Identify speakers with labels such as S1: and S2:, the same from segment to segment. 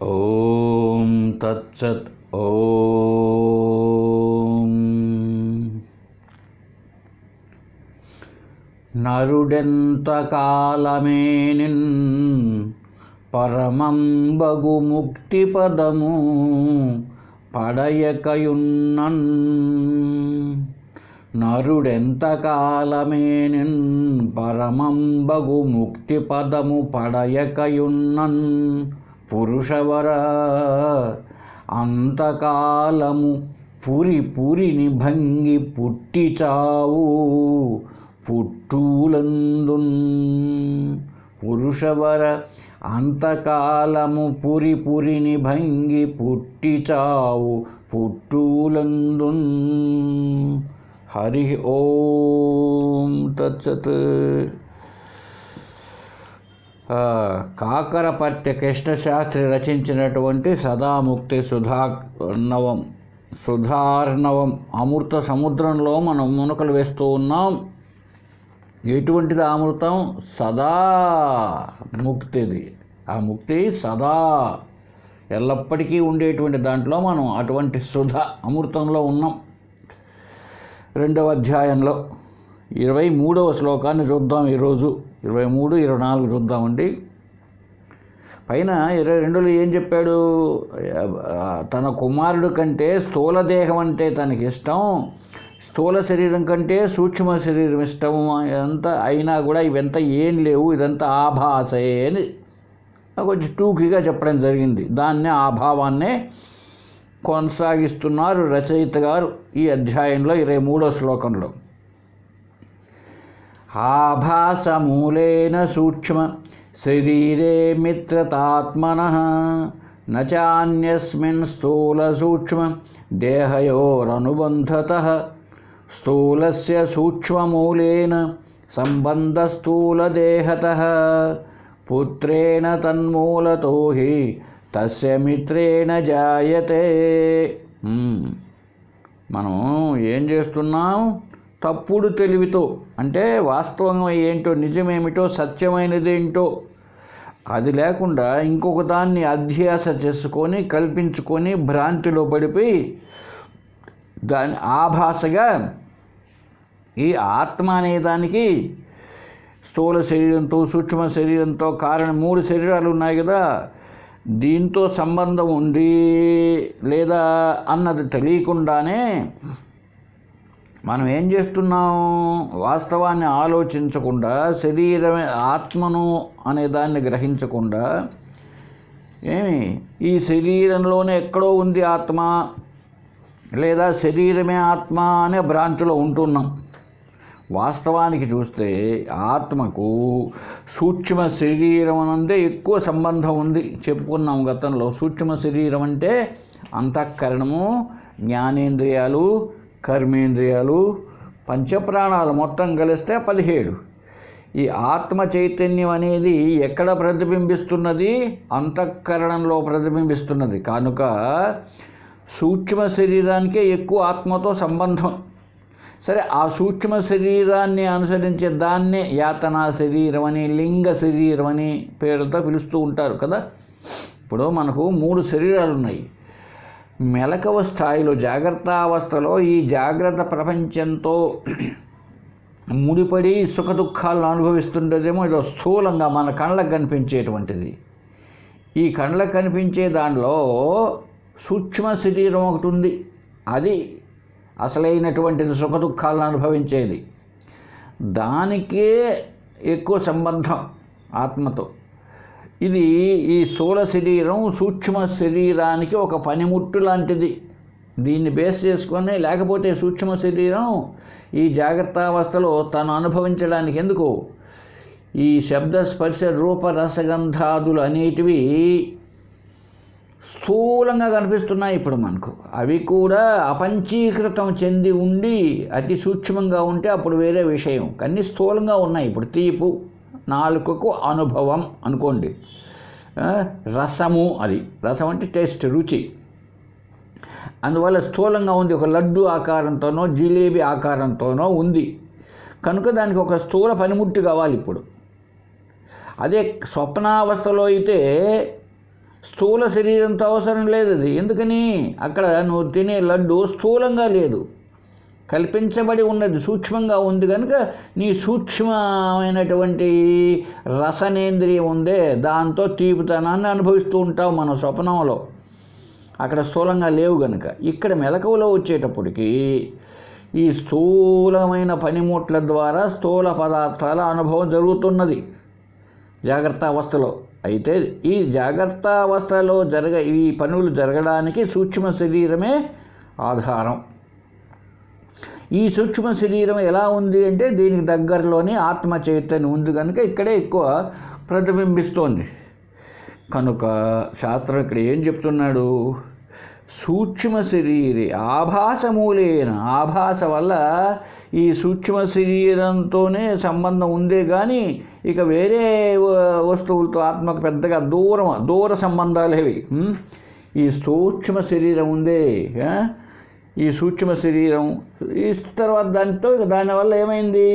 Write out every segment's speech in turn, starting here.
S1: ఓం తత్సత్. ఓం నరుడెంత కాలమేనిన్ పరమంబగు ముక్తి పదము పడయకయున్నన్. నరుడెంత కాలమేనిన్ పరమంబగు ముక్తి పదము పడయకయున్నన్. పురుషవర అంతకాలము పురిని భంగి పుట్టి చావు పుట్టూలందున్. పురుషవర అంతకాలము పురిని భంగి పుట్టి చావు పుట్టూలందున్. హరి ఓం తత్సత్. కాకరపర్తి కృష్ణశాస్త్రి రచించినటువంటి సదాముక్తి సుధార్ణవం అమృత సముద్రంలో మనం మునకలు వేస్తూ ఉన్నాం. ఎటువంటిది అమృతం? సదా ముక్తిది. ఆ ముక్తి సదా ఎల్లప్పటికీ ఉండేటువంటి దాంట్లో మనం అటువంటి సుధ అమృతంలో ఉన్నాం. 2వ అధ్యాయంలో 23వ శ్లోకాన్ని చూద్దాం. ఈరోజు 23, 24 చూద్దామండి. పైన 22లో ఏం చెప్పాడు? తన కుమారుడు కంటే స్థూల దేహం అంటే తనకి ఇష్టం, స్థూల శరీరం కంటే సూక్ష్మ శరీరం ఇష్టం. ఇదంతా అయినా కూడా ఇవంతా ఏం లేవు, ఇదంతా ఆభాసే అని కొంచెం టూకీగా చెప్పడం జరిగింది. దాన్నే ఆభావాన్నే కొనసాగిస్తున్నారు రచయిత గారు ఈ అధ్యాయంలో 23వ శ్లోకంలో. ఆభాసమూలేన సూక్ష్మ శరీరే మిత్రతాత్మనః నచాన్యస్మిన్ స్థూల సూక్ష్మ దేహయోరనుబంధతః. స్థూలస్య సూక్ష్మమూలేన సంబంధస్థూలదేహతః పుత్రేణ తన్మూలతో హి తస్య మిత్రేణ జాయతే. మనం ఏం చేస్తున్నాం? తప్పుడు తెలివితో, అంటే వాస్తవం ఏంటో, నిజమేమిటో, సత్యమైనదేంటో అది లేకుండా ఇంకొక దాన్ని అధ్యాస చేసుకొని కల్పించుకొని భ్రాంతిలో పడిపోయి దాని ఆభాసగా ఈ ఆత్మ అనేదానికి స్థూల శరీరంతో సూక్ష్మ శరీరంతో కారణం 3 శరీరాలు ఉన్నాయి కదా, దీంతో సంబంధం ఉంది లేదా అన్నది తెలియకుండానే మనం ఏం చేస్తున్నాం? వాస్తవాన్ని ఆలోచించకుండా, శరీరమే ఆత్మను అనే దాన్ని గ్రహించకుండా ఈ శరీరంలోనే ఎక్కడో ఉంది ఆత్మ లేదా శరీరమే ఆత్మ అనే భ్రాంతిలో ఉంటున్నాం. వాస్తవానికి చూస్తే ఆత్మకు సూక్ష్మ శరీరం అనందే ఎక్కువ సంబంధం ఉంది. చెప్పుకున్నాం గతంలో. సూక్ష్మ శరీరం అంటే అంతఃకరణము, జ్ఞానేంద్రియాలు, కర్మేంద్రియాలు, పంచప్రాణాలు మొత్తం కలిస్తే 17. ఈ ఆత్మ చైతన్యం అనేది ఎక్కడ ప్రతిబింబిస్తున్నది? అంతఃకరణంలో ప్రతిబింబిస్తున్నది. కనుక సూక్ష్మ శరీరానికే ఎక్కువ ఆత్మతో సంబంధం. సరే, ఆ సూక్ష్మ శరీరాన్ని అనుసరించే దాన్నే యాతనా శరీరం అని, లింగ శరీరం అని పేరుతో పిలుస్తూ ఉంటారు కదా. ఇప్పుడు మనకు 3 శరీరాలు ఉన్నాయి. మెలకువ స్థాయిలో, జాగ్రత్త అవస్థలో ఈ జాగ్రత్త ప్రపంచంతో ముడిపడి సుఖ దుఃఖాలను అనుభవిస్తుండేదేమో ఇదో స్థూలంగా మన కళ్ళకు కనిపించేటువంటిది. ఈ కళ్ళకు కనిపించే దానిలో సూక్ష్మ శరీరం ఒకటి ఉంది. అది అసలైనటువంటిది, సుఖ దుఃఖాలను అనుభవించేది. దానికే ఎక్కువ సంబంధం ఆత్మతో. ఇది ఈ స్థూల శరీరం సూక్ష్మ శరీరానికి ఒక పనిముట్టు లాంటిది. దీన్ని బేస్ చేసుకొని, లేకపోతే సూక్ష్మ శరీరం ఈ జాగ్రత్త అవస్థలో తను అనుభవించడానికి ఎందుకు? ఈ శబ్ద స్పర్శ రూప రసగంధాదులు అనేటివి స్థూలంగా కనిపిస్తున్నాయి ఇప్పుడు మనకు. అవి కూడా అపంచీకృతం చెంది ఉండి అతి సూక్ష్మంగా ఉంటే అప్పుడు వేరే విషయం. కానీ స్థూలంగా ఉన్నాయి. ఇప్పుడు తీపు నాలుకకు అనుభవం అనుకోండి, రసము, అది రసం అంటే టేస్ట్, రుచి. అందువల్ల స్థూలంగా ఉంది. ఒక లడ్డు ఆకారంతోనో జిలేబీ ఆకారంతోనో ఉంది కనుక దానికి ఒక స్థూల పనిముట్టు కావాలి. ఇప్పుడు అదే స్వప్నావస్థలో అయితే స్థూల శరీరంతో అవసరం లేదు అది. ఎందుకని? అక్కడ నువ్వు తినే లడ్డు స్థూలంగా లేదు, కల్పించబడి ఉన్నది, సూక్ష్మంగా ఉంది కనుక నీ సూక్ష్మమైనటువంటి రసనేంద్రియం ఉందే దాంతో తీపితనాన్ని అనుభవిస్తూ ఉంటావు మన స్వప్నంలో. అక్కడ స్థూలంగా లేవు కనుక. ఇక్కడ మెలకువలో వచ్చేటప్పటికి ఈ స్థూలమైన పనిముట్ల ద్వారా స్థూల పదార్థాల అనుభవం జరుగుతున్నది జాగ్రత్త అవస్థలో. అయితే ఈ జాగ్రత్త అవస్థలో ఈ పనులు జరగడానికి సూక్ష్మ శరీరమే ఆధారం. ఈ సూక్ష్మ శరీరం ఎలా ఉంది అంటే దీనికి దగ్గరలోనే ఆత్మ చైతన్యం ఉంది కనుక ఇక్కడే ఎక్కువ ప్రతిబింబిస్తోంది. కనుక శాస్త్రం ఇక్కడ ఏం చెప్తున్నాడు? సూక్ష్మ శరీరే ఆభాసమూలేన, ఆభాస వల్ల ఈ సూక్ష్మ శరీరంతోనే సంబంధం ఉందే కానీ ఇక వేరే వస్తువులతో ఆత్మకు పెద్దగా దూర సంబంధాలేవి. ఈ సూక్ష్మ శరీరం ఉందే, ఈ సూక్ష్మ శరీరం ఈ తర్వాత దానివల్ల ఏమైంది?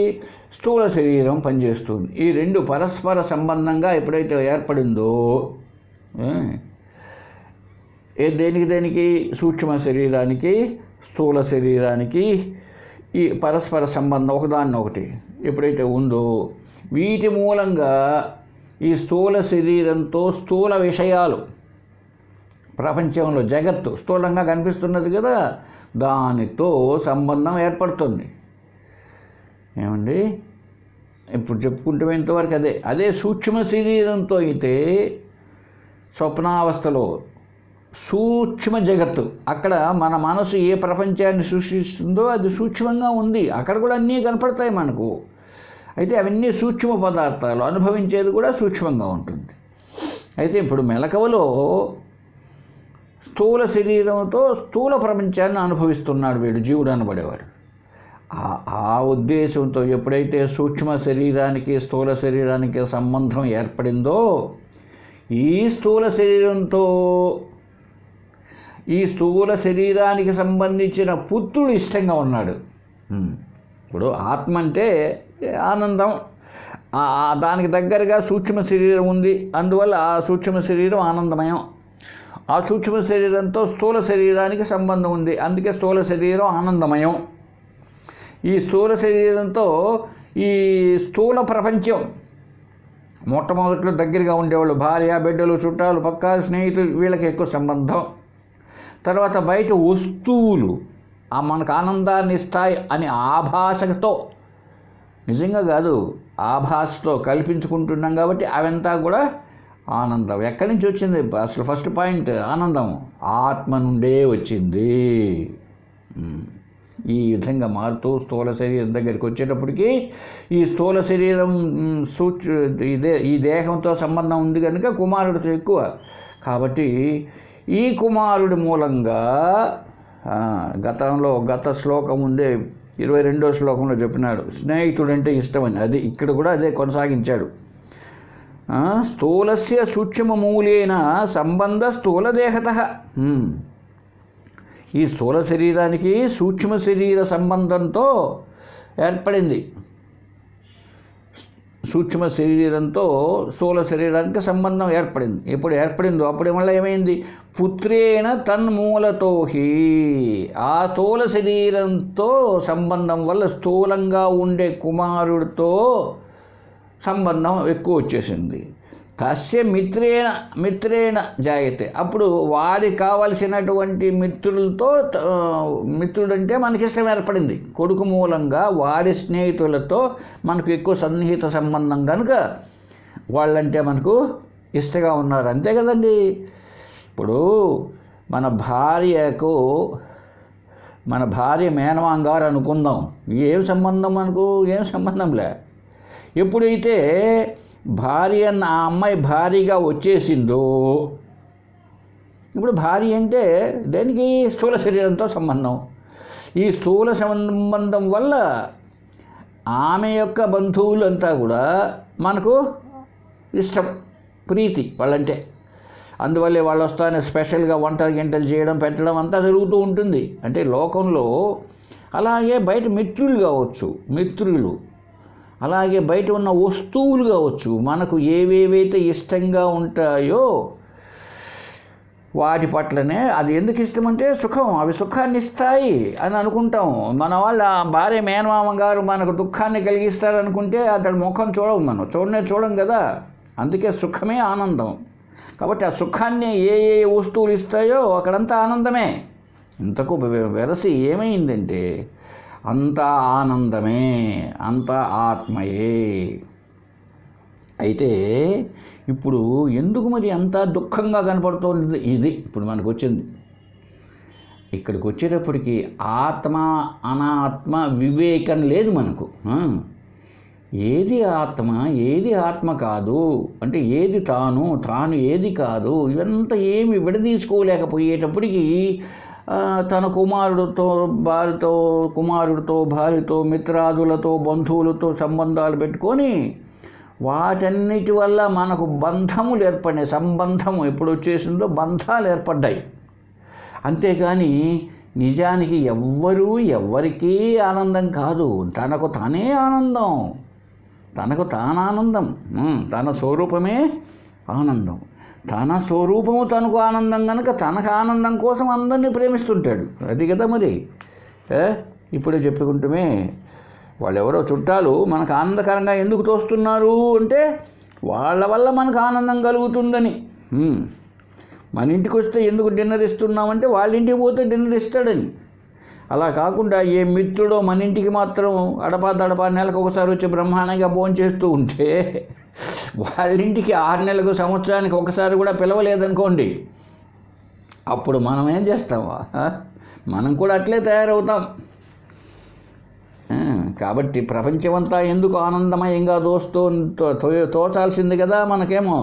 S1: స్థూల శరీరం పనిచేస్తుంది. ఈ రెండు పరస్పర సంబంధంగా ఎప్పుడైతే ఏర్పడిందో, దేనికి సూక్ష్మ శరీరానికి స్థూల శరీరానికి ఈ పరస్పర సంబంధం ఒకదాన్నొకటి ఎప్పుడైతే ఉందో, వీటి మూలంగా ఈ స్థూల శరీరంతో స్థూల విషయాలు, ప్రపంచంలో జగత్తు స్థూలంగా కనిపిస్తున్నది కదా, దానితో సంబంధం ఏర్పడుతుంది. ఏమండి? ఇప్పుడు చెప్పుకుంటే ఇంతవరకు అదే సూక్ష్మ శరీరంతో అయితే స్వప్నావస్థలో సూక్ష్మ జగత్తు, అక్కడ మన మనసు ఏ ప్రపంచాన్ని సృష్టిస్తుందో అది సూక్ష్మంగా ఉంది, అక్కడ కూడా అన్నీ కనపడతాయి మనకు. అయితే అవన్నీ సూక్ష్మ పదార్థాలు, అనుభవించేది కూడా సూక్ష్మంగా ఉంటుంది. అయితే ఇప్పుడు మెలకువలో స్థూల శరీరంతో స్థూల ప్రపంచాన్ని అనుభవిస్తున్నాడు వీడు, జీవుడు అనబడేవాడు. ఆ ఉద్దేశంతో ఎప్పుడైతే సూక్ష్మ శరీరానికి స్థూల శరీరానికి సంబంధం ఏర్పడిందో, ఈ స్థూల శరీరానికి సంబంధించిన పుత్రుడు ఇష్టంగా ఉన్నాడు. ఇప్పుడు ఆత్మ అంటే ఆనందం, దానికి దగ్గరగా సూక్ష్మ శరీరం ఉంది, అందువల్ల ఆ సూక్ష్మ శరీరం ఆనందమయం. ఆ సూక్ష్మ శరీరంతో స్థూల శరీరానికి సంబంధం ఉంది, అందుకే స్థూల శరీరం ఆనందమయం. ఈ స్థూల శరీరంతో ఈ స్థూల ప్రపంచం, మొట్టమొదట్లో దగ్గరగా ఉండేవాళ్ళు భార్య, బిడ్డలు, చుట్టాలు, పక్క స్నేహితులు, వీళ్ళకి ఎక్కువ సంబంధం. తర్వాత బయట వస్తువులు మనకు ఆనందాన్ని ఇస్తాయి అని ఆభాసతో, నిజంగా కాదు ఆభాసతో కల్పించుకుంటున్నాం కాబట్టి అవంతా కూడా ఆనందం. ఎక్కడి నుంచి వచ్చింది? అసలు ఫస్ట్ పాయింట్ ఆనందం ఆత్మ నుండే వచ్చింది. ఈ విధంగా మారుతూ స్థూల శరీరం దగ్గరికి వచ్చేటప్పటికి ఈ స్థూల శరీరం ఈ దేహంతో సంబంధం ఉంది కనుక కుమారుడితో ఎక్కువ. కాబట్టి ఈ కుమారుడి మూలంగా గత శ్లోకం ఉందే 22వ శ్లోకంలో చెప్పినాడు స్నేహితుడంటే ఇష్టమని, అది ఇక్కడ కూడా అదే కొనసాగించాడు. స్థూలస్య సూక్ష్మమూలేన సంబంధ స్థూలదేహతః. ఈ స్థూల శరీరానికి సూక్ష్మ శరీర సంబంధంతో ఏర్పడింది, సూక్ష్మ శరీరంతో స్థూల శరీరానికి సంబంధం ఏర్పడింది. ఎప్పుడు ఏర్పడిందో అప్పుడు మళ్ళీ ఏమైంది? పుత్రేణ తన్మూలతోహి, ఆ స్థూల శరీరంతో సంబంధం వల్ల స్థూలంగా ఉండే కుమారుడితో సంబంధం ఎక్కువ వచ్చేసింది. తస్య మిత్రేణ జాయతే, అప్పుడు వారికి కావలసినటువంటి మిత్రుడంటే మనకిష్టం ఏర్పడింది. కొడుకు మూలంగా వారి స్నేహితులతో మనకు ఎక్కువ సన్నిహిత సంబంధం కనుక వాళ్ళంటే మనకు ఇష్టంగా ఉన్నారు. అంతే కదండి. ఇప్పుడు మన భార్య మేనమాంగారు అనుకుందాం, ఏం సంబంధం మనకు? ఏం సంబంధంలే. ఎప్పుడైతే ఆ అమ్మాయి భారీగా వచ్చేసిందో, ఇప్పుడు భార్య అంటే దేనికి? స్థూల శరీరంతో సంబంధం. ఈ స్థూల సంబంధం వల్ల ఆమె యొక్క బంధువులంతా కూడా మనకు ఇష్టం, ప్రీతి వాళ్ళంటే. అందువల్లే వాళ్ళు వస్తానే స్పెషల్గా వంటలు చేయడం, పెట్టడం అంతా జరుగుతూ ఉంటుంది. అంటే లోకంలో అలాగే బయట మిత్రులు కావచ్చు, అలాగే బయట ఉన్న వస్తువులు కావచ్చు, మనకు ఏవేవైతే ఇష్టంగా ఉంటాయో వాటి పట్లనే అది ఎందుకు ఇష్టమంటే సుఖం, అవి సుఖాన్ని ఇస్తాయి అని అనుకుంటాం. మన వాళ్ళ భార్య మేనమామ గారు మనకు దుఃఖాన్ని కలిగిస్తారనుకుంటే అతడి ముఖం చూడవు, మనం చూడం కదా. అందుకే సుఖమే ఆనందం. కాబట్టి ఆ సుఖాన్ని ఏ ఏ వస్తువులు ఇస్తాయో అక్కడంతా ఆనందమే. ఇంతకు వెరసి ఏమైందంటే అంత ఆనందమే, అంత ఆత్మయే. అయితే ఇప్పుడు ఎందుకు మరి అంత దుఃఖంగా కనపడుతోంది? ఇది ఇప్పుడు మనకు వచ్చింది. ఇక్కడికి వచ్చేటప్పటికి ఆత్మ అనాత్మ వివేకం లేదు మనకు. ఏది ఆత్మ, ఏది ఆత్మ కాదు అంటే ఏది తాను, తాను ఏది కాదు, ఇదంతా ఏమి విడదీసుకోలేకపోయేటప్పటికీ తన కుమారుడితో భార్యతో మిత్రాదులతో బంధువులతో సంబంధాలు పెట్టుకొని వాటన్నిటి వల్ల మనకు బంధములు ఏర్పడినాయి. సంబంధము ఎప్పుడు వచ్చేసిందో బంధాలు ఏర్పడ్డాయి. అంతేగాని నిజానికి ఎవ్వరికీ ఆనందం కాదు. తనకు తానే ఆనందం, తనకు తానానందం, తన స్వరూపమే ఆనందం. తన స్వరూపము తనకు ఆనందం కనుక తనకు ఆనందం కోసం అందరినీ ప్రేమిస్తుంటాడు. అది కదా మరి. ఇప్పుడే చెప్పుకుంటమే వాళ్ళెవరో చుట్టాలు మనకు ఆనందకరంగా ఎందుకు తోస్తున్నారు అంటే వాళ్ళ వల్ల మనకు ఆనందం కలుగుతుందని. మన ఇంటికి వస్తే ఎందుకు డిన్నర్ ఇస్తున్నామంటే వాళ్ళ ఇంటికి పోతే డిన్నర్ ఇస్తాడని. అలా కాకుండా ఏ మిత్రుడో మన ఇంటికి మాత్రం అడపా నెలకు ఒకసారి వచ్చి బ్రహ్మాండంగా భోంచేస్తూ ఉంటే వాళ్ళ ఇంటికి 6 నెలలకు సంవత్సరానికి ఒకసారి కూడా పిలవలేదనుకోండి, అప్పుడు మనం ఏం చేస్తామా? మనం కూడా అట్లే తయారవుతాం. కాబట్టి ప్రపంచమంతా ఎందుకు ఆనందమయంగా తోచాల్సింది కదా మనకేమో.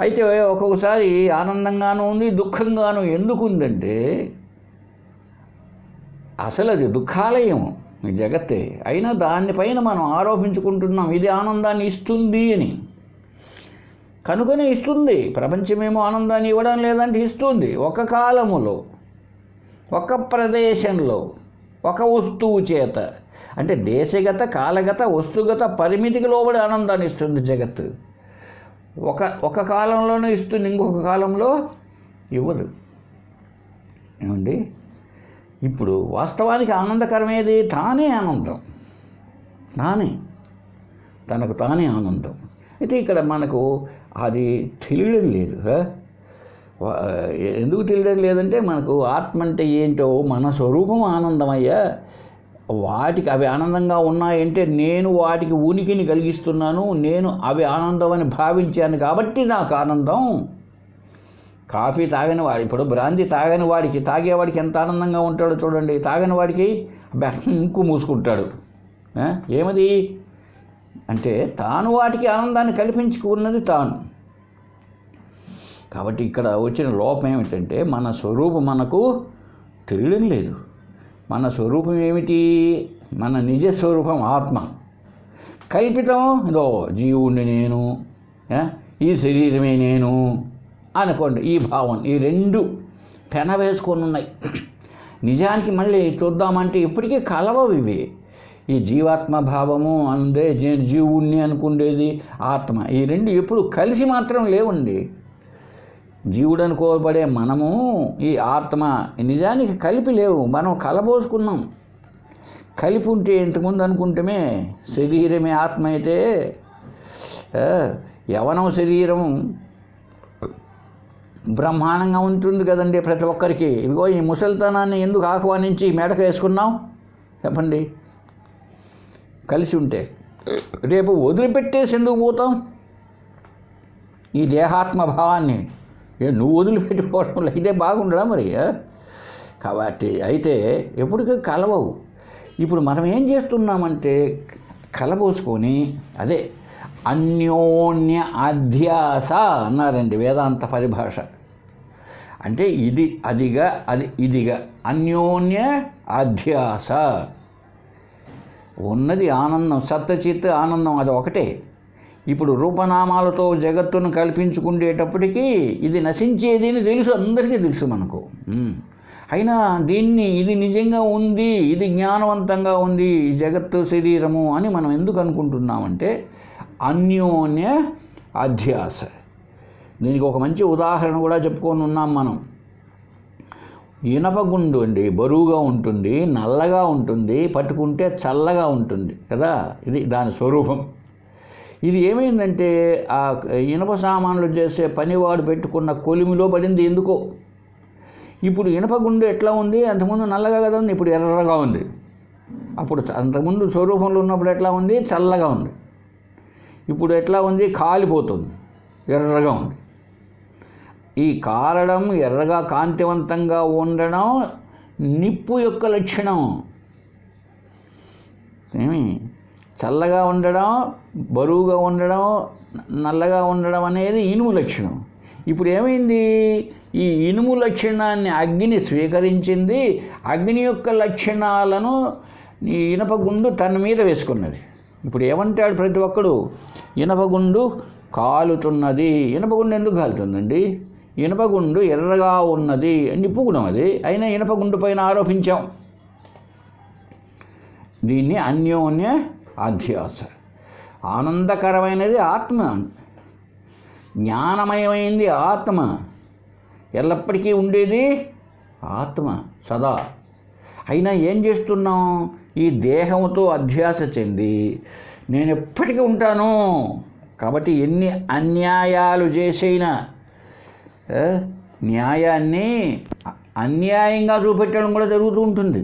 S1: అయితే ఒక్కొక్కసారి ఆనందంగానూ ఉంది, దుఃఖంగానూ. ఎందుకు ఉందంటే అసలు అది దుఃఖాలయం ఈ జగత్తే. అయినా దానిపైన మనం ఆరోపించుకుంటున్నాం ఇది ఆనందాన్ని ఇస్తుంది అని. కనుకనే ఇస్తుంది. ప్రపంచమేమో ఆనందాన్ని ఇవ్వడం లేదంటే ఇస్తుంది. ఒక కాలములో, ఒక ప్రదేశంలో, ఒక వస్తువు చేత, అంటే దేశగత, కాలగత, వస్తుగత పరిమితికి లోబడి ఆనందాన్ని ఇస్తుంది జగత్తు. ఒక కాలంలోనే ఇస్తుంది, ఇంకొక కాలంలో ఇవ్వదు. ఏమండి? ఇప్పుడు వాస్తవానికి ఆనందకరమేది తానే ఆనందం, తనకు తానే ఆనందం. అయితే ఇక్కడ మనకు అది తెలియడం లేదు. ఎందుకు తెలియడం లేదంటే మనకు ఆత్మ అంటే ఏంటో, మన స్వరూపం ఆనందమయ్యా. వాటికి అవి ఆనందంగా ఉన్నాయంటే నేను వాటికి ఉనికిని కలిగిస్తున్నాను, నేను అవి ఆనందం అని భావించాను కాబట్టి నాకు ఆనందం. కాఫీ తాగని వాడు, ఇప్పుడు బ్రాంతి తాగని వాడికి, తాగేవాడికి ఎంత ఆనందంగా ఉంటాడో చూడండి. తాగని వాడికి ముక్కు మూసుకుంటాడు. ఏమది అంటే తాను వాటికి ఆనందాన్ని కల్పించుకున్నది తాను. కాబట్టి ఇక్కడ వచ్చిన లోపం ఏమిటంటే మన స్వరూపం మనకు తెలియడం లేదు. మన స్వరూపం ఏమిటి? మన నిజ స్వరూపం ఆత్మ. కల్పితం ఇదో జీవుణ్ణి నేను, ఈ శరీరమే నేను అనుకోండి. ఈ భావం, ఈ రెండు పెన వేసుకొని ఉన్నాయి. నిజానికి మళ్ళీ చూద్దామంటే ఇప్పటికీ కలవవు ఇవి. ఈ జీవాత్మ భావము అందే, నేను జీవుణ్ణి అనుకుండేది ఆత్మ, ఈ రెండు ఎప్పుడు కలిసి మాత్రం లేవండి. జీవుడు అనుకోబడే మనము ఈ ఆత్మ నిజానికి కలిపి లేవు. మనం కలబోసుకున్నాం. కలిపి ఉంటే ఇంతకుముందు అనుకుంటమే శరీరమే ఆత్మ అయితే, యవనం శరీరం బ్రహ్మాండంగా ఉంటుంది కదండి ప్రతి ఒక్కరికి. ఇదిగో ఈ ముసలితనాన్ని ఎందుకు ఆహ్వానించి మెడకు వేసుకున్నాం చెప్పండి? కలిసి ఉంటే రేపు వదిలిపెట్టేసి ఎందుకు పోతాం ఈ దేహాత్మ భావాన్ని? నువ్వు వదిలిపెట్టిపోవడం అయితే బాగుండడా మరి? కాబట్టి అయితే ఎప్పటికీ కలవవు. ఇప్పుడు మనం ఏం చేస్తున్నామంటే కలబోసుకొని అదే అన్యోన్య అధ్యాస అన్నారండి వేదాంత పరిభాష. అంటే ఇది అదిగా, అది ఇదిగా, అన్యోన్య అధ్యాస. ఉన్నది ఆనందం, సత్చిత్ ఆనందం, అది ఒకటే. ఇప్పుడు రూపనామాలతో జగత్తును కల్పించుకునేటప్పటికీ ఇది నశించేది అని తెలుసు, అందరికీ తెలుసు మనకు. అయినా ఇది నిజంగా ఉంది, ఇది జ్ఞానవంతంగా ఉంది ఈ జగత్తు శరీరము అని మనం ఎందుకు అనుకుంటున్నామంటే అన్యోన్య అధ్యాస. దీనికి ఒక మంచి ఉదాహరణ కూడా చెప్పుకొని ఉన్నాం మనం. ఇనపగుండు అండి, బరువుగా ఉంటుంది, నల్లగా ఉంటుంది, పట్టుకుంటే చల్లగా ఉంటుంది కదా, ఇది దాని స్వరూపం. ఇది ఏమైందంటే ఆ ఇనప సామాన్లు చేసే పనివాడు పెట్టుకున్న కొలిమిలో పడింది ఎందుకో. ఇప్పుడు ఇనపగుండు ఎట్లా ఉంది, అంతకుముందు నల్లగా కదా ఉంది, ఇప్పుడు ఎర్రగా ఉంది. అప్పుడు అంతకుముందు స్వరూపంలో ఉన్నప్పుడు ఎట్లా ఉంది, చల్లగా ఉంది. ఇప్పుడు ఎట్లా ఉంది, కాలిపోతుంది, ఎర్రగా ఉంది. ఈ కారడం, ఎర్రగా కాంతివంతంగా ఉండడం నిప్పు యొక్క లక్షణం. చల్లగా ఉండడం, బరువుగా ఉండడం, నల్లగా ఉండడం అనేది ఇనుము లక్షణం. ఇప్పుడు ఏమైంది, ఈ ఇనుము లక్షణాన్ని అగ్ని స్వీకరించింది. అగ్ని యొక్క లక్షణాలను ఈ ఇనపగుండు తన మీద వేసుకున్నది. ఇప్పుడు ఏమంటాడు ప్రతి ఒక్కడు, ఇనపగుండు కాలుతున్నది. ఇనపగుండు ఎందుకు కాలుతుందండి? ఇనపగుండు ఎర్రగా ఉన్నది నిప్పుగుణం అది, అయినా ఇనపగుండు పైన ఆరోపించాం. దీన్ని అన్యోన్య అధ్యాస. ఆనందకరమైనది ఆత్మ, జ్ఞానమయమైంది ఆత్మ, ఎల్లప్పటికీ ఉండేది ఆత్మ సదా. అయినా ఏం చేస్తున్నాం, ఈ దేహంతో అధ్యాస చెంది నేను ఎప్పటికీ ఉంటాను కాబట్టి ఎన్ని అన్యాయాలు చేసైనా న్యాయాన్ని అన్యాయంగా చూపెట్టడం కూడా జరుగుతూ ఉంటుంది.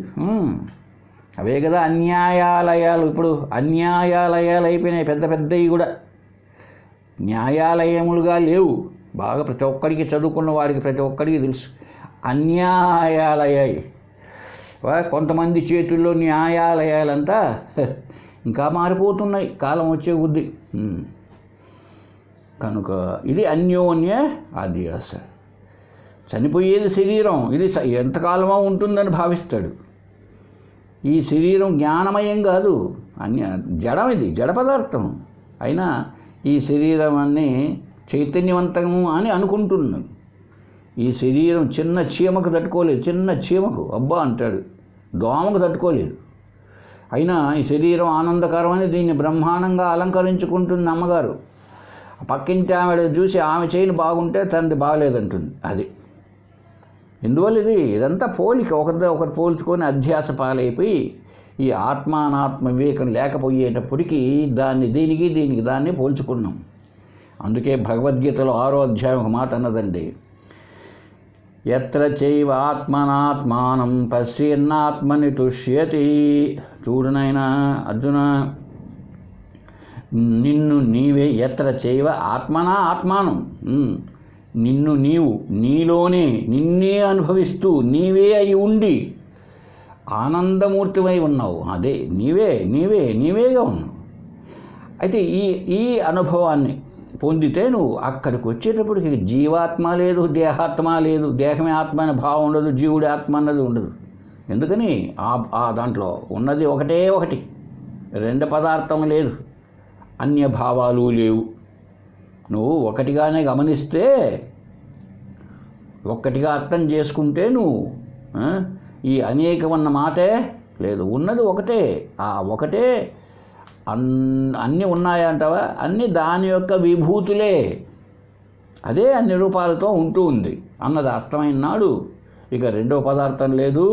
S1: అవే కదా అన్యాయాలయాలు. ఇప్పుడు అన్యాయాలయాలు అయిపోయినాయి, పెద్ద పెద్దవి కూడా న్యాయాలయములుగా లేవు. బాగా ప్రతి ఒక్కడికి, చదువుకున్న వాడికి ప్రతి ఒక్కడికి తెలుసు అన్యాయాలయాలు. కొంతమంది చేతుల్లో న్యాయాలయాలంతా ఇంకా మారిపోతున్నాయి కాలం వచ్చే కొద్దీ. కనుక ఇది అన్యోన్య అధ్యాస. చనిపోయేది శరీరం, ఇది ఎంతకాలమో ఉంటుందని భావిస్తాడు. ఈ శరీరం జ్ఞానమయం కాదు, జడం, ఇది జడ పదార్థం. అయినా ఈ శరీరం అన్నీ చైతన్యవంతము అని అనుకుంటున్నాను. ఈ శరీరం చిన్న చీమకు తట్టుకోలేదు, చిన్న చీమకు అబ్బా అంటాడు, దోమకు తట్టుకోలేదు. అయినా ఈ శరీరం ఆనందకరమని దీన్ని బ్రహ్మాండంగా అలంకరించుకుంటుంది అమ్మగారు. పక్కింటి ఆమె చూసి ఆమె చేయని బాగుంటే తనది బాగలేదంటుంది. అది ఎందువల్ల ఇదంతా పోలిక, ఒకటి పోల్చుకొని అధ్యాస పాలైపోయి ఈ ఆత్మానాత్మ వివేకం లేకపోయేటప్పటికీ దీనికి దాన్ని పోల్చుకున్నాం. అందుకే భగవద్గీతలో 6వ అధ్యాయం ఒక మాట అన్నదండి, ఎత్ర చైవ ఆత్మనాత్మానం పశ్యన్నాత్మని తుష్యతి. చూడునైనా అర్జున, నిన్ను నీవే, ఎత్ర చైవ ఆత్మనా ఆత్మానం, నిన్ను నీవు నీలోనే నిన్నే అనుభవిస్తూ నీవే అయి ఉండి ఆనందమూర్తివై ఉన్నావు. అదే నీవేగా ఉన్నావు. అయితే ఈ అనుభవాన్ని పొందితే నువ్వు అక్కడికి వచ్చేటప్పటికి జీవాత్మ లేదు, దేహాత్మ లేదు, దేహమే ఆత్మ అనే భావం ఉండదు, జీవుడి ఆత్మ అన్నది ఉండదు. ఎందుకని ఆ దాంట్లో ఉన్నది ఒకటి, రెండు పదార్థం లేదు, అన్య భావాలు లేవు. నువ్వు ఒకటిగానే గమనిస్తే, ఒక్కటిగా అర్థం చేసుకుంటే నువ్వు ఈ అనేకమన్న మాటే లేదు, ఉన్నది ఒకటే. ఆ ఒకటే అన్నీ ఉన్నాయంటావా, అన్నీ దాని యొక్క విభూతులే, అదే అన్ని రూపాలతో ఉంటూ ఉంది అన్నది అర్థమైన నాడు ఇక రెండో పదార్థం లేదు,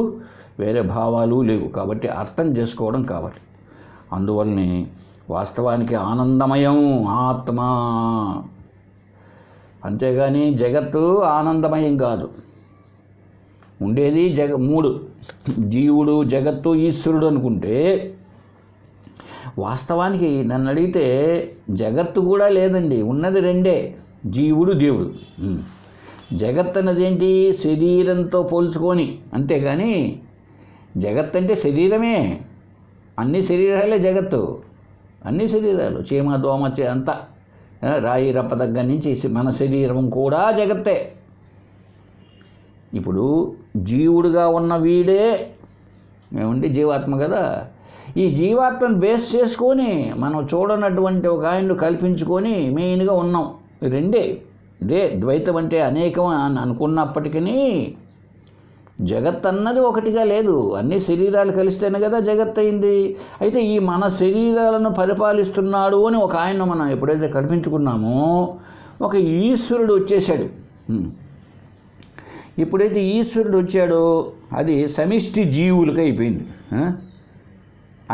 S1: వేరే భావాలు లేవు. కాబట్టి అర్థం చేసుకోవడం కాబట్టి, అందువల్లనే వాస్తవానికి ఆనందమయం ఆత్మ. అంతేగాని జగత్తు ఆనందమయం కాదు. ఉండేది మూడు, జీవుడు, జగత్తు, ఈశ్వరుడు అనుకుంటే, వాస్తవానికి నన్ను అడిగితే జగత్తు కూడా లేదండి, ఉన్నది రెండే, జీవుడు, దేవుడు. జగత్ అన్నది ఏంటి, శరీరంతో పోల్చుకొని. అంతేగాని జగత్ అంటే శరీరమే, అన్ని శరీరాలే జగత్తు, అన్ని శరీరాలు, చీమ దోమ అంతా, రాయి రప్ప దగ్గర నుంచి మన శరీరం కూడా జగత్తే. ఇప్పుడు జీవుడుగా ఉన్న వీడే మేముండి జీవాత్మ కదా. ఈ జీవాత్మను బేస్ చేసుకొని మనం చూడనటువంటి ఒక ఆయన్ను కల్పించుకొని మెయిన్గా ఉన్నాం. రెండే, ఇదే ద్వైతం అంటే అనేకం అని అనుకున్నప్పటికీ జగత్ అన్నది ఒకటిగా లేదు, అన్ని శరీరాలు కలిస్తేనే కదా జగత్ అయింది. అయితే ఈ మన శరీరాలను పరిపాలిస్తున్నాడు అని ఒక ఆయన మనం ఎప్పుడైతే కల్పించుకున్నామో ఒక ఈశ్వరుడు వచ్చేసాడు. ఎప్పుడైతే ఈశ్వరుడు వచ్చాడో అది సమిష్టి జీవులకి అయిపోయింది.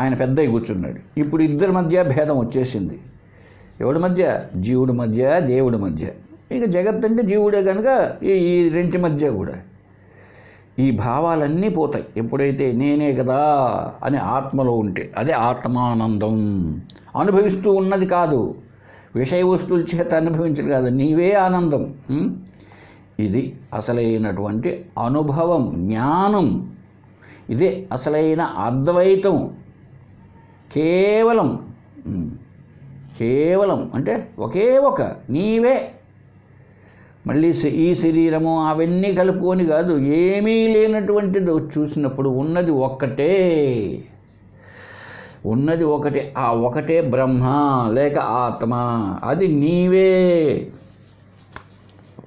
S1: ఆయన పెద్దవి కూర్చున్నాడు. ఇప్పుడు ఇద్దరి మధ్య భేదం వచ్చేసింది. ఎవడి మధ్య? జీవుడి మధ్య, దేవుడి మధ్య. ఇక జగత్ అంటే జీవుడే కనుక ఈ రెంటి మధ్య కూడా ఈ భావాలన్నీ పోతాయి ఎప్పుడైతే నేనే కదా అని ఆత్మలో ఉంటే. అదే ఆత్మానందం. అనుభవిస్తూ ఉన్నది కాదు, విషయ వస్తువుల చేత అనుభవించడం కాదు, నీవే ఆనందం. ఇది అసలైనటువంటి అనుభవం, జ్ఞానం. ఇదే అసలైన అద్వైతం. కేవలం అంటే ఒకే ఒక నీవే. మళ్ళీ ఈ శరీరము అవన్నీ కలుపుకొని కాదు, ఏమీ లేనటువంటిది చూసినప్పుడు ఉన్నది ఒక్కటే. ఉన్నది ఒకటే. ఆ ఒకటే బ్రహ్మ లేక ఆత్మ. అది నీవే.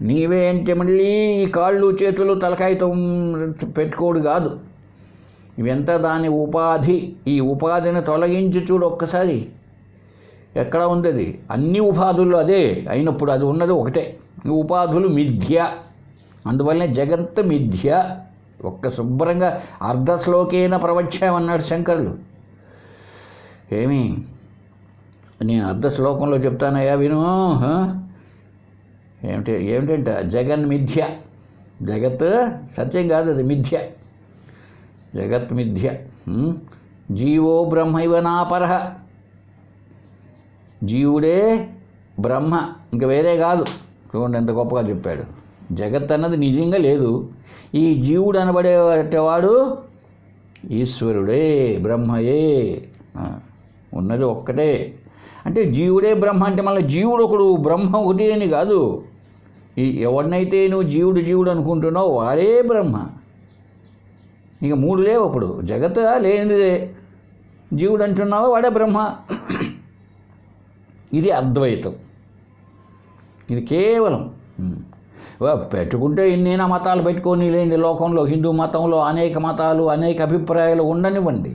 S1: నీవే అంటే మళ్ళీ ఈ కాళ్ళు చేతులు తలకాయతో పెట్టుకోడు కాదు. ఇవంతా దాని ఉపాధి. ఈ ఉపాధిని తొలగించి చూడు ఒక్కసారి, ఎక్కడ ఉంది అది? అన్ని ఉపాధుల్లో అదే అయినప్పుడు అది ఉన్నది ఒకటే. ఉపాధులు మిథ్య. అందువల్లనే జగత్ మిథ్య. ఒక్క శుభ్రంగా అర్ధశ్లోకేన ప్రవచ్యామన్నాడు శంకరులు. ఏమి నేను అర్ధశ్లోకంలో చెప్తానయ్యా విను. ఏమిటంట? జగన్ మిథ్య. జగత్ సత్యం కాదు, అది మిథ్య. జగత్ మిథ్య. జీవో బ్రహ్మైవ నాపరః. జీవుడే బ్రహ్మ, ఇంక వేరే కాదు. చూడండి ఎంత గొప్పగా చెప్పాడు. జగత్ అన్నది నిజంగా లేదు. ఈ జీవుడు అనబడేవాడు ఈశ్వరుడే, బ్రహ్మయే. ఉన్నది ఒక్కటే. అంటే జీవుడే బ్రహ్మ అంటే మళ్ళీ జీవుడు ఒకడు, బ్రహ్మ ఒకటి అని కాదు. ఎవరినైతే నువ్వు జీవుడు అనుకుంటున్నావు వాడే బ్రహ్మ. ఇక మూడు లేవు అప్పుడు. జగత్ లేనిదే జీవుడు అంటున్నావు, వాడే బ్రహ్మ. ఇది అద్వైతం. ఇది కేవలం పెట్టుకుంటే ఇన్నైనా మతాలు పెట్టుకొని లేని లోకంలో, హిందూ మతంలో అనేక మతాలు, అనేక అభిప్రాయాలు ఉండనివ్వండి.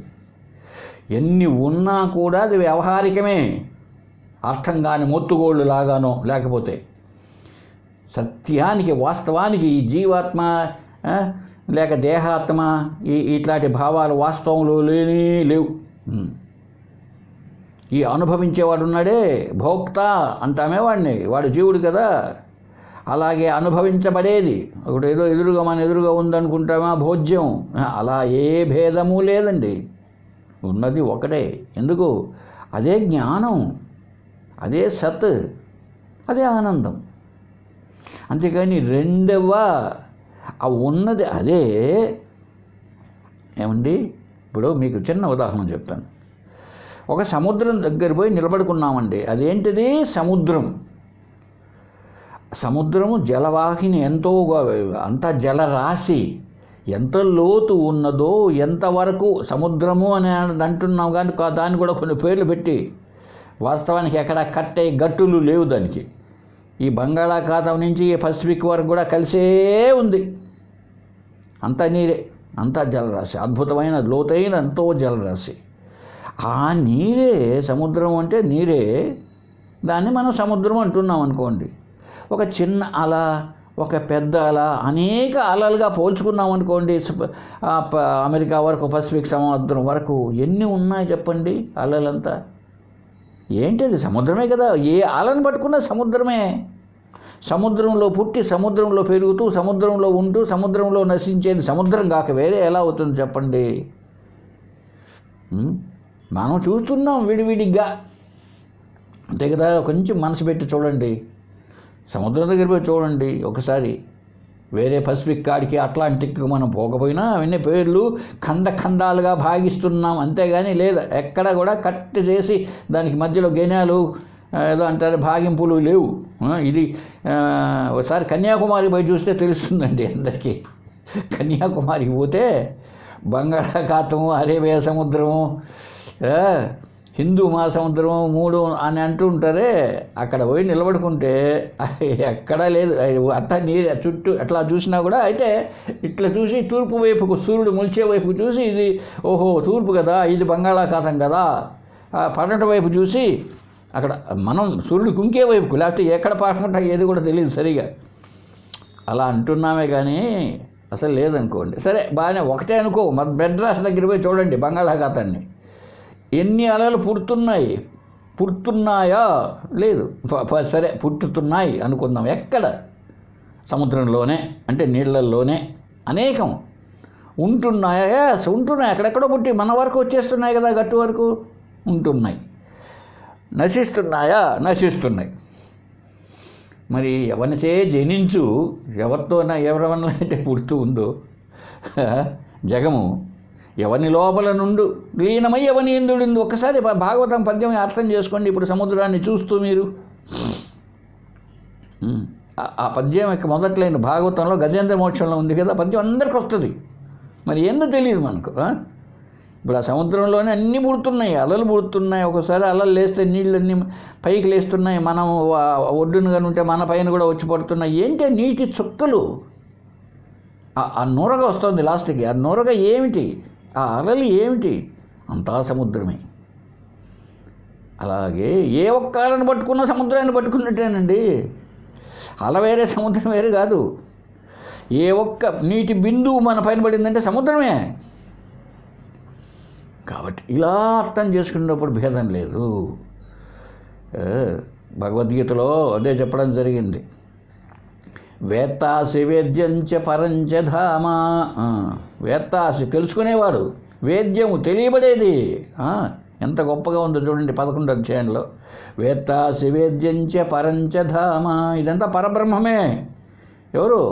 S1: ఎన్ని ఉన్నా కూడా అది వ్యవహారికమే. అర్థం కాని మొత్తుగోళ్ళు లాగానో, లేకపోతే సత్యానికి, వాస్తవానికి ఈ జీవాత్మ లేక దేహాత్మ ఇట్లాంటి భావాలు వాస్తవంలో లేవు. ఈ అనుభవించేవాడు ఉన్నాడే భోక్త అంటామే వాడిని, వాడు జీవుడు కదా. అలాగే అనుభవించబడేది ఒకటి ఏదో ఎదురుగా ఉందనుకుంటామా భోజ్యం. అలా ఏ భేదము లేదండి, ఉన్నది ఒకటే. ఎందుకు? అదే జ్ఞానం, అదే సత్, అదే ఆనందం. అంతేకాని రెండవ ఆ ఉన్నది అదే. ఏమండి, ఇప్పుడు మీకు చిన్న ఉదాహరణ చెప్తాను. ఒక సముద్రం దగ్గర పోయి నిలబడుకున్నామండి. అదేంటిది? సముద్రం. సముద్రము జలవాహిని, అంత జలరాశి ఎంత లోతు ఉన్నదో, ఎంతవరకు సముద్రము అని అంటున్నాం. కానీ దాన్ని కూడా కొన్ని పేర్లు పెట్టి, వాస్తవానికి ఎక్కడ కట్టే గట్టులు లేవు దానికి. ఈ బంగాళాఖాతం నుంచి ఈ పసిఫిక్ వరకు కూడా కలిసే ఉంది. అంతా నీరే, అంతా జలరాశి, అద్భుతమైన లోతైన ఎంతో జలరాశి. ఆ నీరే సముద్రం అంటే నీరే. దాన్ని మనం సముద్రం అంటున్నాం అనుకోండి. ఒక చిన్న అల, ఒక పెద్ద అల, అనేక అలలుగా పోల్చుకున్నాం అనుకోండి. అమెరికా వరకు, పసిఫిక్ సముద్రం వరకు ఎన్ని ఉన్నాయి చెప్పండి అలలంతా. ఏంటిది? సముద్రమే కదా. ఏ అలను పట్టుకున్నా సముద్రమే. సముద్రంలో పుట్టి, సముద్రంలో పెరుగుతూ, సముద్రంలో ఉంటూ, సముద్రంలో నశించేది సముద్రం కాక వేరే ఎలా అవుతుంది చెప్పండి? మనం చూస్తున్నాం విడివిడిగా, అంతే కదా. కొంచెం మనసు పెట్టి చూడండి, సముద్రం దగ్గర పోయి చూడండి ఒకసారి. వేరే పసిఫిక్ కాడికి, అట్లాంటిక్ మనం పోకపోయినా అవన్నీ పేర్లు ఖండాలుగా భాగిస్తున్నాం, అంతేగాని లేదా ఎక్కడ కూడా కట్ చేసి దానికి మధ్యలో గెనాలు ఏదో అంటారు భాగింపులు లేవు. ఇది ఒకసారి కన్యాకుమారి పోయి చూస్తే తెలుస్తుందండి అందరికీ. కన్యాకుమారికి పోతే బంగాళాఖాతము, అరేబియా సముద్రము, హిందూ మహాసముద్రం 3 అని అంటూ ఉంటారే. అక్కడ పోయి నిలబడుకుంటే ఎక్కడా లేదు, అంతా నీరు చుట్టూ. అట్లా చూసినా కూడా అయితే ఇట్లా చూసి తూర్పు వైపుకు, సూర్యుడు ముల్చే వైపుకు చూసి ఇది ఓహో తూర్పు కదా, ఇది బంగాళాఖాతం కదా. పడట వైపు చూసి అక్కడ మనం సూర్యుడు కుంకే వైపుకు, లేకపోతే ఎక్కడ పడకుండా ఏది కూడా తెలియదు సరిగా. అలా అంటున్నామే కానీ అసలు లేదనుకోండి. సరే బాగానే ఒకటే అనుకో, మెడ్రాస్ దగ్గర పోయి చూడండి బంగాళాఖాతాన్ని. ఎన్ని అలలు పుడుతున్నాయా? లేదు. సరే పుట్టుతున్నాయి అనుకుందాం. ఎక్కడ? సముద్రంలోనే, అంటే నీళ్ళల్లోనే అనేకం ఉంటున్నాయా? ఉంటున్నాయి. అక్కడెక్కడో పుట్టి మన వరకు వచ్చేస్తున్నాయి కదా, గట్టు వరకు ఉంటున్నాయి. నశిస్తున్నాయా? నశిస్తున్నాయి. మరి ఎవరిచే జనించు, ఎవరివల్ల అయితే పుడుతూ ఉందో జగము, ఎవని లోపల నుండు లీనమై ఎవని ఎందుడింది. ఒక్కసారి భాగవతం పద్యం అర్థం చేసుకోండి. ఇప్పుడు సముద్రాన్ని చూస్తూ మీరు ఆ పద్యం యొక్క మొదట్లైన భాగవతంలో గజేంద్ర మోక్షంలో ఉంది కదా, పద్యం అందరికి వస్తుంది. మరి ఎందుకు తెలియదు మనకు. ఇప్పుడు ఆ సముద్రంలోనే అన్నీ పుడుతున్నాయి, అలలు పుడుతున్నాయి. ఒకసారి అలలు లేస్తే నీళ్ళన్నీ పైకి లేస్తున్నాయి. మనం ఒడ్డును కానీ ఉంటే మన పైన కూడా వచ్చి పడుతున్నాయి. ఏంటి నీటి చుక్కలు, ఆ నొరగ వస్తుంది లాస్ట్కి. ఆ నొరగ ఏమిటి? ఆ అలలు ఏమిటి? అంతా సముద్రమే. అలాగే ఏ ఒక్క అలను పట్టుకున్నా సముద్రాన్ని పట్టుకున్నట్టేనండి. అల వేరే, సముద్రం వేరే కాదు. ఏ ఒక్క నీటి బిందువు మన పైన పడిందంటే సముద్రమే. కాబట్టి ఇలా అర్థం చేసుకున్నప్పుడు భేదం లేదు. భగవద్గీతలో అదే చెప్పడం జరిగింది. వేత్తాసి వేద్యంచ పరంచ ధామ. వేత్తాసి తెలుసుకునేవాడు, వేద్యము తెలియబడేది. ఎంత గొప్పగా ఉందో చూడండి 11వ అధ్యాయంలో. వేత్తాసి వేద్యంచ పరంచ ధామ. ఇదంతా పరబ్రహ్మమే. ఎవరు?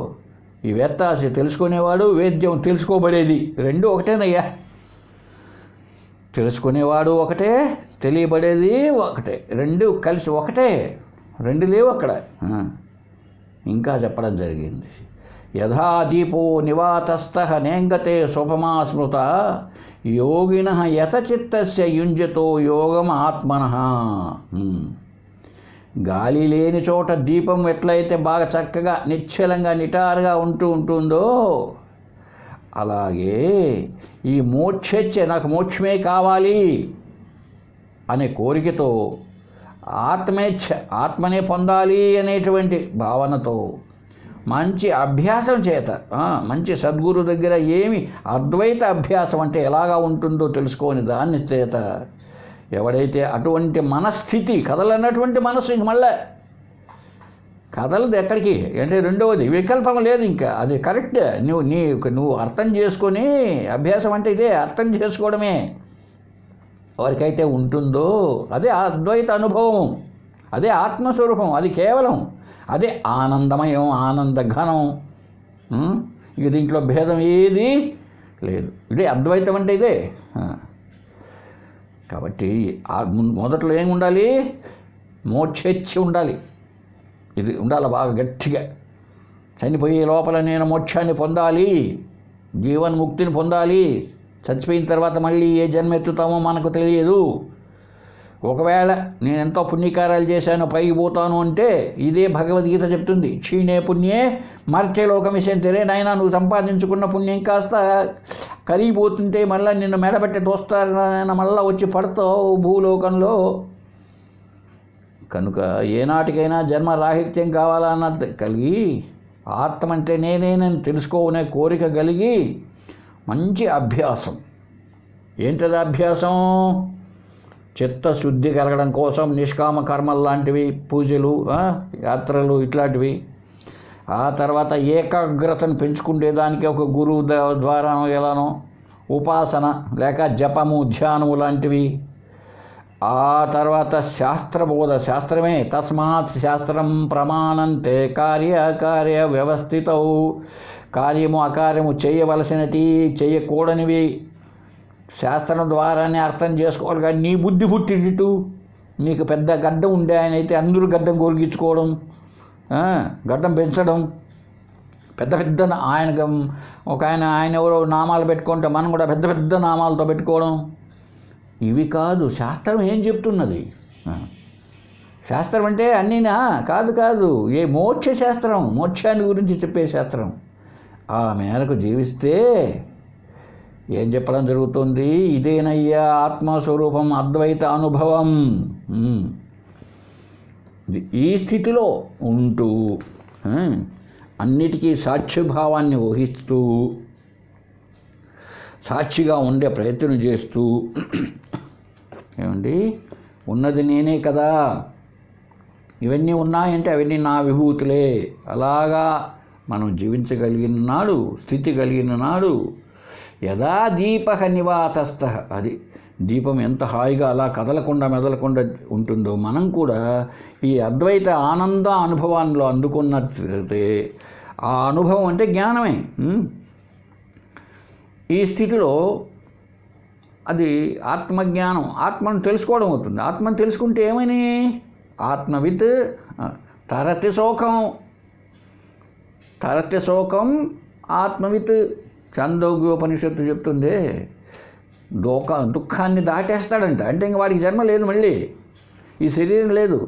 S1: ఈ వేత్తాసి తెలుసుకునేవాడు, వేద్యం తెలుసుకోబడేది. రెండు ఒకటేనయ్యా. తెలుసుకునేవాడు ఒకటే, తెలియబడేది ఒకటే. రెండు కలిసి ఒకటే, రెండు లేవు అక్కడ. ఇంకా చెప్పడం జరిగింది. యథా దీపో నివాతస్థః నేంగతే సోపమా స్మృత యోగినః యతచిత్తస్య యుంజతో యోగం ఆత్మనః. గాలి లేని చోట దీపం ఎట్లయితే బాగా చక్కగా నిశ్చలంగా నిటారుగా ఉంటుందో, అలాగే ఈ మోక్షేచ్ఛ, నాకు మోక్షమే కావాలి అనే కోరికతో, ఆత్మనే పొందాలి అనేటువంటి భావనతో, మంచి అభ్యాసం చేత, మంచి సద్గురు దగ్గర ఏమి అద్వైత అభ్యాసం అంటే ఎలాగా ఉంటుందో తెలుసుకొని దాని చేత ఎవడైతే అటువంటి మనస్థితి, కదలన్నటువంటి మనస్సు ఇంక మళ్ళా కదలదు ఎక్కడికి. అంటే రెండవది వికల్పం లేదు ఇంకా, అది కరెక్ట్. నువ్వు అర్థం చేసుకొని, అభ్యాసం అంటే ఇదే, అర్థం చేసుకోవడమే. ఎవరికైతే ఉంటుందో అదే అద్వైత అనుభవం, అదే ఆత్మస్వరూపం, అది కేవలం అదే ఆనందమయం, ఆనందఘనం. ఇక దీంట్లో భేదం ఏది లేదు. ఇదే అద్వైతం అంటే ఇదే. కాబట్టి మొదట్లో ఏమి ఉండాలి? మోక్షేచ్ఛ ఉండాలి. ఇది ఉండాలి బాగా గట్టిగా. చనిపోయే లోపల నేను మోక్షాన్ని పొందాలి, జీవన్ముక్తిని పొందాలి. చచ్చిపోయిన తర్వాత మళ్ళీ ఏ జన్మ ఎత్తుతామో మనకు తెలియదు. ఒకవేళ నేను ఎంతో పుణ్యకార్యాలు చేశాను, పైకి పోతాను అంటే ఇదే భగవద్గీత చెప్తుంది. క్షీణే పుణ్యే మర్త్యలోకమిషంతిరే. నాయన నువ్వు సంపాదించుకున్న పుణ్యం కాస్త కరిగిపోతుంటే మళ్ళీ నిన్ను మెడబెట్టి దోస్తారు, నాయన మళ్ళీ వచ్చి పడతావు భూలోకంలో. కనుక ఏనాటికైనా జన్మ రాహిత్యం కావాలన్నది కలిగి, ఆత్మ అంటే నేనేనని తెలుసుకోనే కోరిక కలిగి, మంచి అభ్యాసం. ఏంటది అభ్యాసం? చిత్తశుద్ధి కలగడం కోసం నిష్కామ కర్మలు లాంటివి, పూజలు, యాత్రలు ఇట్లాంటివి. ఆ తర్వాత ఏకాగ్రతను పెంచుకునేదానికి ఒక గురువు ద్వారా ఎలానో ఉపాసన లేక జపము, ధ్యానము లాంటివి. ఆ తర్వాత శాస్త్రబోధ, శాస్త్రమే. తస్మాత్ శాస్త్రం ప్రమాణంతే కార్యకార్య వ్యవస్థితౌ. కార్యము అకార్యము, చేయవలసినవి చేయకూడనివి శాస్త్రం ద్వారానే అర్థం చేసుకోవాలి. కానీ నీ బుద్ధి పుట్టినట్టు, నీకు పెద్ద గడ్డం ఉండే ఆయన అయితే అందరూ గడ్డం కొరిగించుకోవడం, గడ్డం పెంచడం, పెద్ద పెద్ద ఒక ఆయన ఎవరో నామాలు పెట్టుకుంటే మనం కూడా పెద్ద పెద్ద నామాలతో పెట్టుకోవడం. ఇవి కాదు శాస్త్రం ఏం చెప్తున్నది. శాస్త్రం అంటే అన్నీనా? కాదు. ఏ మోక్ష శాస్త్రం, మోక్షాన్ని గురించి చెప్పే శాస్త్రం. ఆ మేరకు జీవిస్తే ఏం చెప్పడం జరుగుతుంది? ఇదేనయ్యా ఆత్మస్వరూపం, అద్వైత అనుభవం. ఈ స్థితిలో ఉంటూ అన్నిటికీ సాక్ష్యభావాన్ని వహిస్తూ సాక్షిగా ఉండే ప్రయత్నం చేస్తూ ఏమండి ఉన్నది నేనే కదా, ఇవన్నీ ఉన్నాయంటే అవన్నీ నా విభూతులే, అలాగా మనం జీవించగలిగిన నాడు, స్థితి కలిగిన నాడు యదా దీపక నివాతస్థ, అది దీపం ఎంత హాయిగా అలా కదలకుండా మెదలకుండా ఉంటుందో మనం కూడా ఈ అద్వైత ఆనంద అనుభవాల్లో అందుకున్నట్లయితే, ఆ అనుభవం అంటే జ్ఞానమే. ఈ స్థితిలో అది ఆత్మజ్ఞానం, ఆత్మను తెలుసుకోవడం అవుతుంది. ఆత్మను తెలుసుకుంటే ఏమని? ఆత్మవిత్ తరతి శోకం, తరతి శోకం ఆత్మవిత్. ఛాందోగ్యోపనిషత్తు చెప్తుంది దుఃఖాన్ని దాటేస్తాడంట. అంటే ఇంక వాడికి జన్మ లేదు, మళ్ళీ ఈ శరీరం లేదు.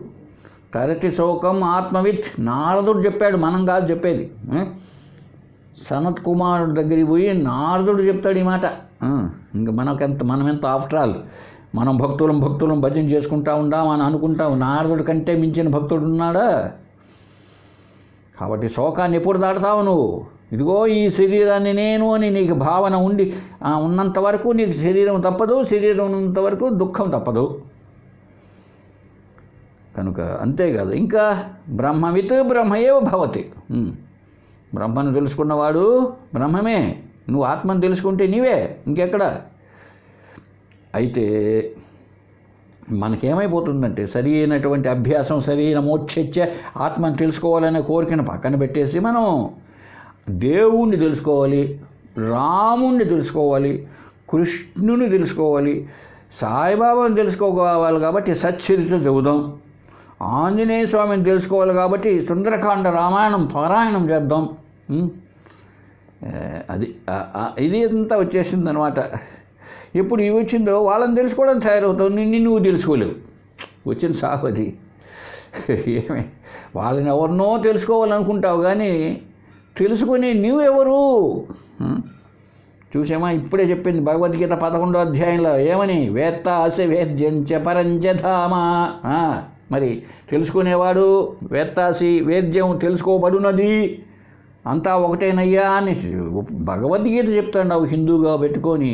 S1: తరతి శోకం ఆత్మవిత్. నారదుడు చెప్పాడు, మనం కాదు చెప్పేది. సనత్ కుమారుడు దగ్గరికి పోయి నారదుడు చెప్తాడు ఈ మాట. ఇంక మనమెంత ఆఫ్టర్ ఆల్ మనం భక్తులం భజన చేసుకుంటా ఉండాం అని అనుకుంటాం. నారదుడి కంటే మించిన భక్తుడు ఉన్నాడా? కాబట్టి శోకాన్ని ఎప్పుడు దాటుతావు నువ్వు? ఇదిగో ఈ శరీరాన్ని నేను అని నీకు భావన ఉన్నంత వరకు నీకు శరీరం తప్పదు, శరీరం ఉన్నంత వరకు దుఃఖం తప్పదు. కనుక అంతేకాదు, ఇంకా బ్రహ్మవిత్ బ్రహ్మయేవ భవతి. బ్రహ్మను తెలుసుకున్నవాడు బ్రహ్మమే. నువ్వు ఆత్మను తెలుసుకుంటే నీవే, ఇంకెక్కడ. అయితే మనకేమైపోతుందంటే సరి అయినటువంటి అభ్యాసం, సరైన మోక్ష ఆత్మను తెలుసుకోవాలనే కోరికను పక్కన పెట్టేసి మనం దేవుణ్ణి తెలుసుకోవాలి, రాముణ్ణి తెలుసుకోవాలి, కృష్ణుని తెలుసుకోవాలి, సాయిబాబాను తెలుసుకోవాలి కాబట్టి సచ్చరిత్ర చదువుదాం, ఆంజనేయ స్వామిని తెలుసుకోవాలి కాబట్టి సుందరకాండ రామాయణం పారాయణం చేద్దాం. అది ఇది అంతా వచ్చేసిందనమాట. ఎప్పుడు ఇవి వచ్చిందో వాళ్ళని తెలుసుకోవడం తయారవుతావు, నువ్వు తెలుసుకోలేవు. వచ్చిన సాగు అది. ఏమే వాళ్ళని ఎవరినో తెలుసుకోవాలనుకుంటావు కానీ తెలుసుకుని నువ్వెవరు? చూసామా, ఇప్పుడే చెప్పింది భగవద్గీత 11వ అధ్యాయంలో ఏమని? వేత్తాసి వేద్యంచ పరంచధామ. మరి తెలుసుకునేవాడు వేత్తాసి, వేద్యం తెలుసుకోబడునది, అంతా ఒకటేనయ్యా అని భగవద్గీత చెప్తాడు. అవి హిందూగా పెట్టుకొని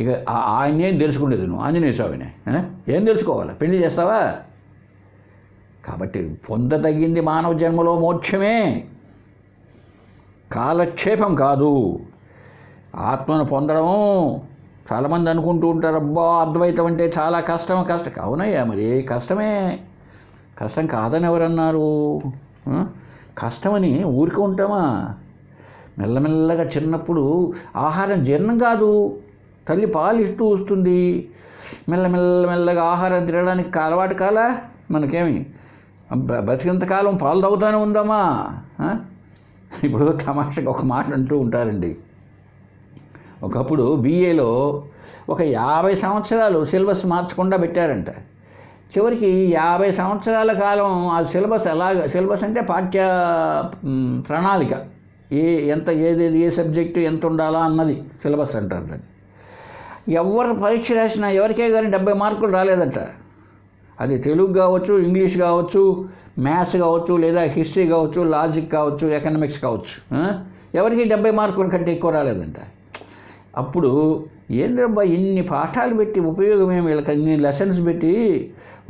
S1: ఇక ఆయనేం తెలుసుకునేది నువ్వు? ఆంజనేయ స్వామిని ఏం తెలుసుకోవాలి? పెళ్లి చేస్తావా? కాబట్టి పొందదగింది మానవ జన్మలో మోక్షమే, కాలక్షేపం కాదు. ఆత్మను పొందడం చాలామంది అనుకుంటూ ఉంటారు, అబ్బా అద్వైతం అంటే చాలా కష్టం. అవునయ్యా, మరి కష్టమే. కష్టం కాదని ఎవరన్నారు? కష్టమని ఊరికే ఉంటామా? మెల్లమెల్లగా చిన్నప్పుడు ఆహారం జీర్ణం కాదు, తల్లి పాలు ఇస్తూ వస్తుంది. మెల్లమెల్లగా ఆహారం తినడానికి అలవాటు కాలా మనకేమి? బతికినంతకాలం పాలు తాగుతూనే ఉందామా? ఇప్పుడు తమాషగా ఒక మాట అంటూ ఉంటారండి. ఒకప్పుడు BAలో ఒక 50 సంవత్సరాలు సిలబస్ మార్చకుండా పెట్టారంట. చివరికి 50 సంవత్సరాల కాలం ఆ సిలబస్ సిలబస్ అంటే పాఠ్య ప్రణాళిక, ఏ సబ్జెక్టు ఎంత ఉండాలా అన్నది సిలబస్ అంటారు దాన్ని. ఎవరు పరీక్ష రాసినా ఎవరికే కానీ 70 మార్కులు రాలేదంట. అది తెలుగు కావచ్చు, ఇంగ్లీష్ కావచ్చు, మ్యాథ్స్ కావచ్చు, లేదా హిస్టరీ కావచ్చు, లాజిక్ కావచ్చు, ఎకనామిక్స్ కావచ్చు, ఎవరికి 70 మార్కుల కంటే ఎక్కువ రాలేదంట. అప్పుడు ఏంద్రబ్బా ఇన్ని పాఠాలు పెట్టి ఉపయోగం ఏమి, వీళ్ళకి ఇన్ని లెసన్స్ పెట్టి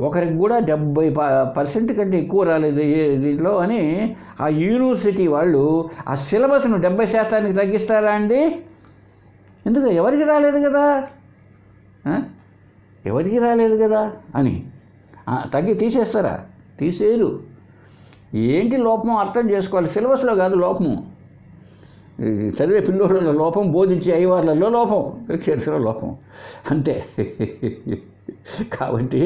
S1: ఒకరికి కూడా 70% కంటే ఎక్కువ రాలేదు దీంట్లో అని ఆ యూనివర్సిటీ వాళ్ళు ఆ సిలబస్ను 70% తగ్గిస్తారా అండి? ఎందుకు? ఎవరికి రాలేదు కదా, ఎవరికి రాలేదు కదా అని తీసేస్తారా? తీసేయరు. ఏంటి లోపం అర్థం చేసుకోవాలి. సిలబస్లో కాదు లోపము, చదివే పిల్లోళ్ళలో లోపం, బోధించే అయ్యవార్లలో లోపం, లెక్చర్స్లో లోపం, అంతే. కాబట్టి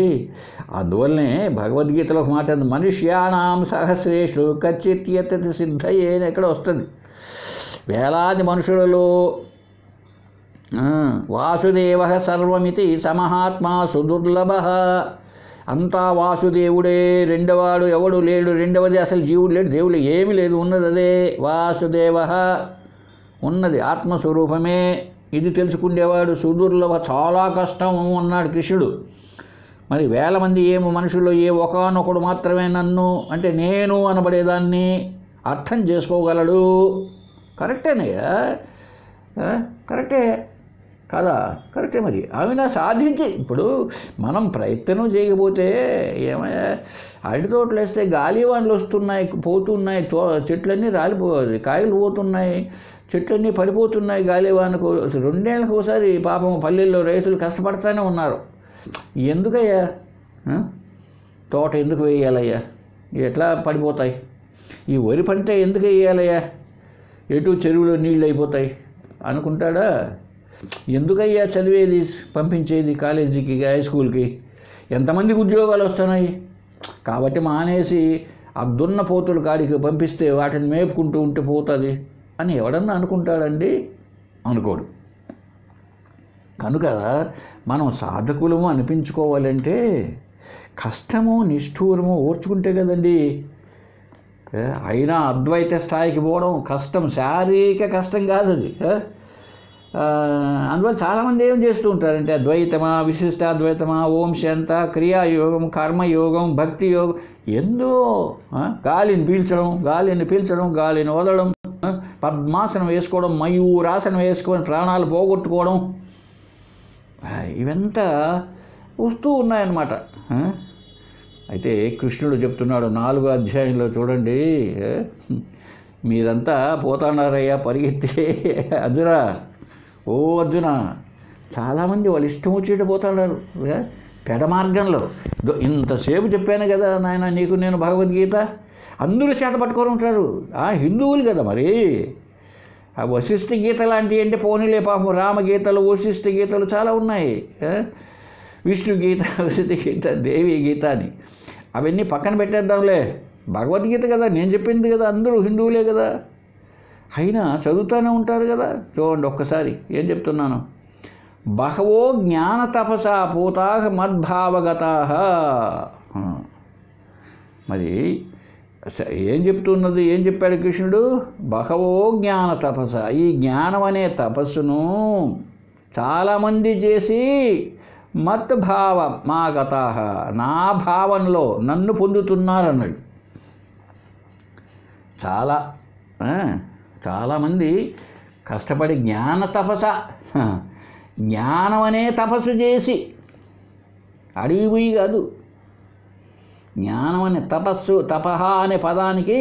S1: అందువల్లనే భగవద్గీతలో ఒక మాట ఉంది, మనుష్యానాం సహస్రేషు కచ్చిత్ యతతి సిద్ధయే అని ఎక్కడ వస్తుంది. వేలాది మనుషులలో వాసుదేవ సర్వమితి సమహాత్మా సుదుర్లభ. అంతా వాసుదేవుడే, రెండవాడు ఎవడు లేడు, రెండవది అసలు జీవుడు లేడు, దేవుడు ఏమీ లేదు, ఉన్నది అదే వాసుదేవ, ఉన్నది ఆత్మస్వరూపమే. ఇది తెలుసుకునేవాడు సుదుర్లభ, చాలా కష్టం అన్నాడు కృష్ణుడు. మరి వేల మంది మనుషుల్లో ఒకానొకడు మాత్రమే నన్ను అంటే నేను అనబడేదాన్ని అర్థం చేసుకోగలడు. కరెక్టేనయ్యా, కరెక్టే కదా, కరెక్టే. మరి ఆమె సాధించి ఇప్పుడు మనం ప్రయత్నం చేయకపోతే ఏమయ్యా, అరటి తోటలు వేస్తే గాలివాన్లు వస్తున్నాయి, పోతున్నాయి, చెట్లన్నీ రాలిపోవాలి, కాయలు పోతున్నాయి, చెట్లన్నీ పడిపోతున్నాయి గాలివానకు. 2 ఏళ్ళకు ఒకసారి పాపం పల్లెల్లో రైతులు కష్టపడతానే ఉన్నారు. ఎందుకయ్యా తోట ఎందుకు వేయాలయ్యా, ఎట్లా పడిపోతాయి? ఈ వరి పంట ఎందుకు వేయాలయ్యా, ఎటు చెరువులో నీళ్ళు అయిపోతాయి అనుకుంటాడా? ఎందుకయ్యా చదివేది, పంపించేది కాలేజీకి, హై స్కూల్కి? ఎంతమందికి ఉద్యోగాలు వస్తున్నాయి? కాబట్టి మానేసి ఆ దున్న పోతుల కాడికి పంపిస్తే వాటిని మేపుకుంటూ ఉంటే పోతుంది అని ఎవడన్నా అనుకుంటాడండి? అనుకోడు. కనుక మనం సాధకులము అనిపించుకోవాలంటే కష్టము నిష్ఠూరము ఓర్చుకుంటే కదండి. అయినా అద్వైత స్థాయికి పోవడం కష్టం, శారీరక కష్టం కాదు అది. అందువల్ల చాలామంది ఏం చేస్తూ ఉంటారంటే ద్వైతమా, విశిష్టాద్వైతమా, ఓం శాంత, క్రియాయోగం, కర్మయోగం, భక్తి యోగం, ఎందో గాలిని పీల్చడం, గాలిని వదలడం, పద్మాసనం వేసుకోవడం, మయూరాసనం వేసుకొని ప్రాణాలు పోగొట్టుకోవడం, ఇవంతా వస్తూ ఉన్నాయన్నమాట. అయితే కృష్ణుడు చెప్తున్నాడు 4వ అధ్యాయంలో చూడండి, మీరంతా పోతున్నారయ్యా పరిగెత్తి. అర్జున, ఓ అర్జున, చాలామంది వాళ్ళు ఇష్టం వచ్చేట పోతున్నారు పెడ మార్గంలో. ఇంతసేపు చెప్పాను కదా నాయన నీకు నేను భగవద్గీత, అందరూ చేత పట్టుకొని ఉంటారు. హిందువులు కదా మరి. ఆ వశిష్ఠ గీత లాంటివి అంటే పోనీలే, పాపం రామగీతలు, వశిష్ఠ గీతలు చాలా ఉన్నాయి, విష్ణు గీత, వశిష్ఠ గీత, దేవి గీత అని. అవన్నీ పక్కన పెట్టేద్దాంలే, భగవద్గీత కదా నేను చెప్పింది కదా, అందరూ హిందువులే కదా, అయినా చదువుతూనే ఉంటారు కదా. చూడండి ఒక్కసారి ఏం చెప్తున్నాను. బహవో జ్ఞాన తపసా పూతా మద్భావగతా. మరి ఏం చెప్తున్నది, ఏం చెప్పాడు కృష్ణుడు? బహవో జ్ఞాన తపస, ఈ జ్ఞానం అనే తపస్సును చాలామంది చేసి మద్భావ మా గతా, నా భావంలో నన్ను పొందుతున్నారన్నాడు. చాలామంది కష్టపడి జ్ఞాన తపస, జ్ఞానం అనే తపస్సు చేసి, అడిగి పోయి కాదు, జ్ఞానం అనే తపస్సు, తపహ అనే పదానికి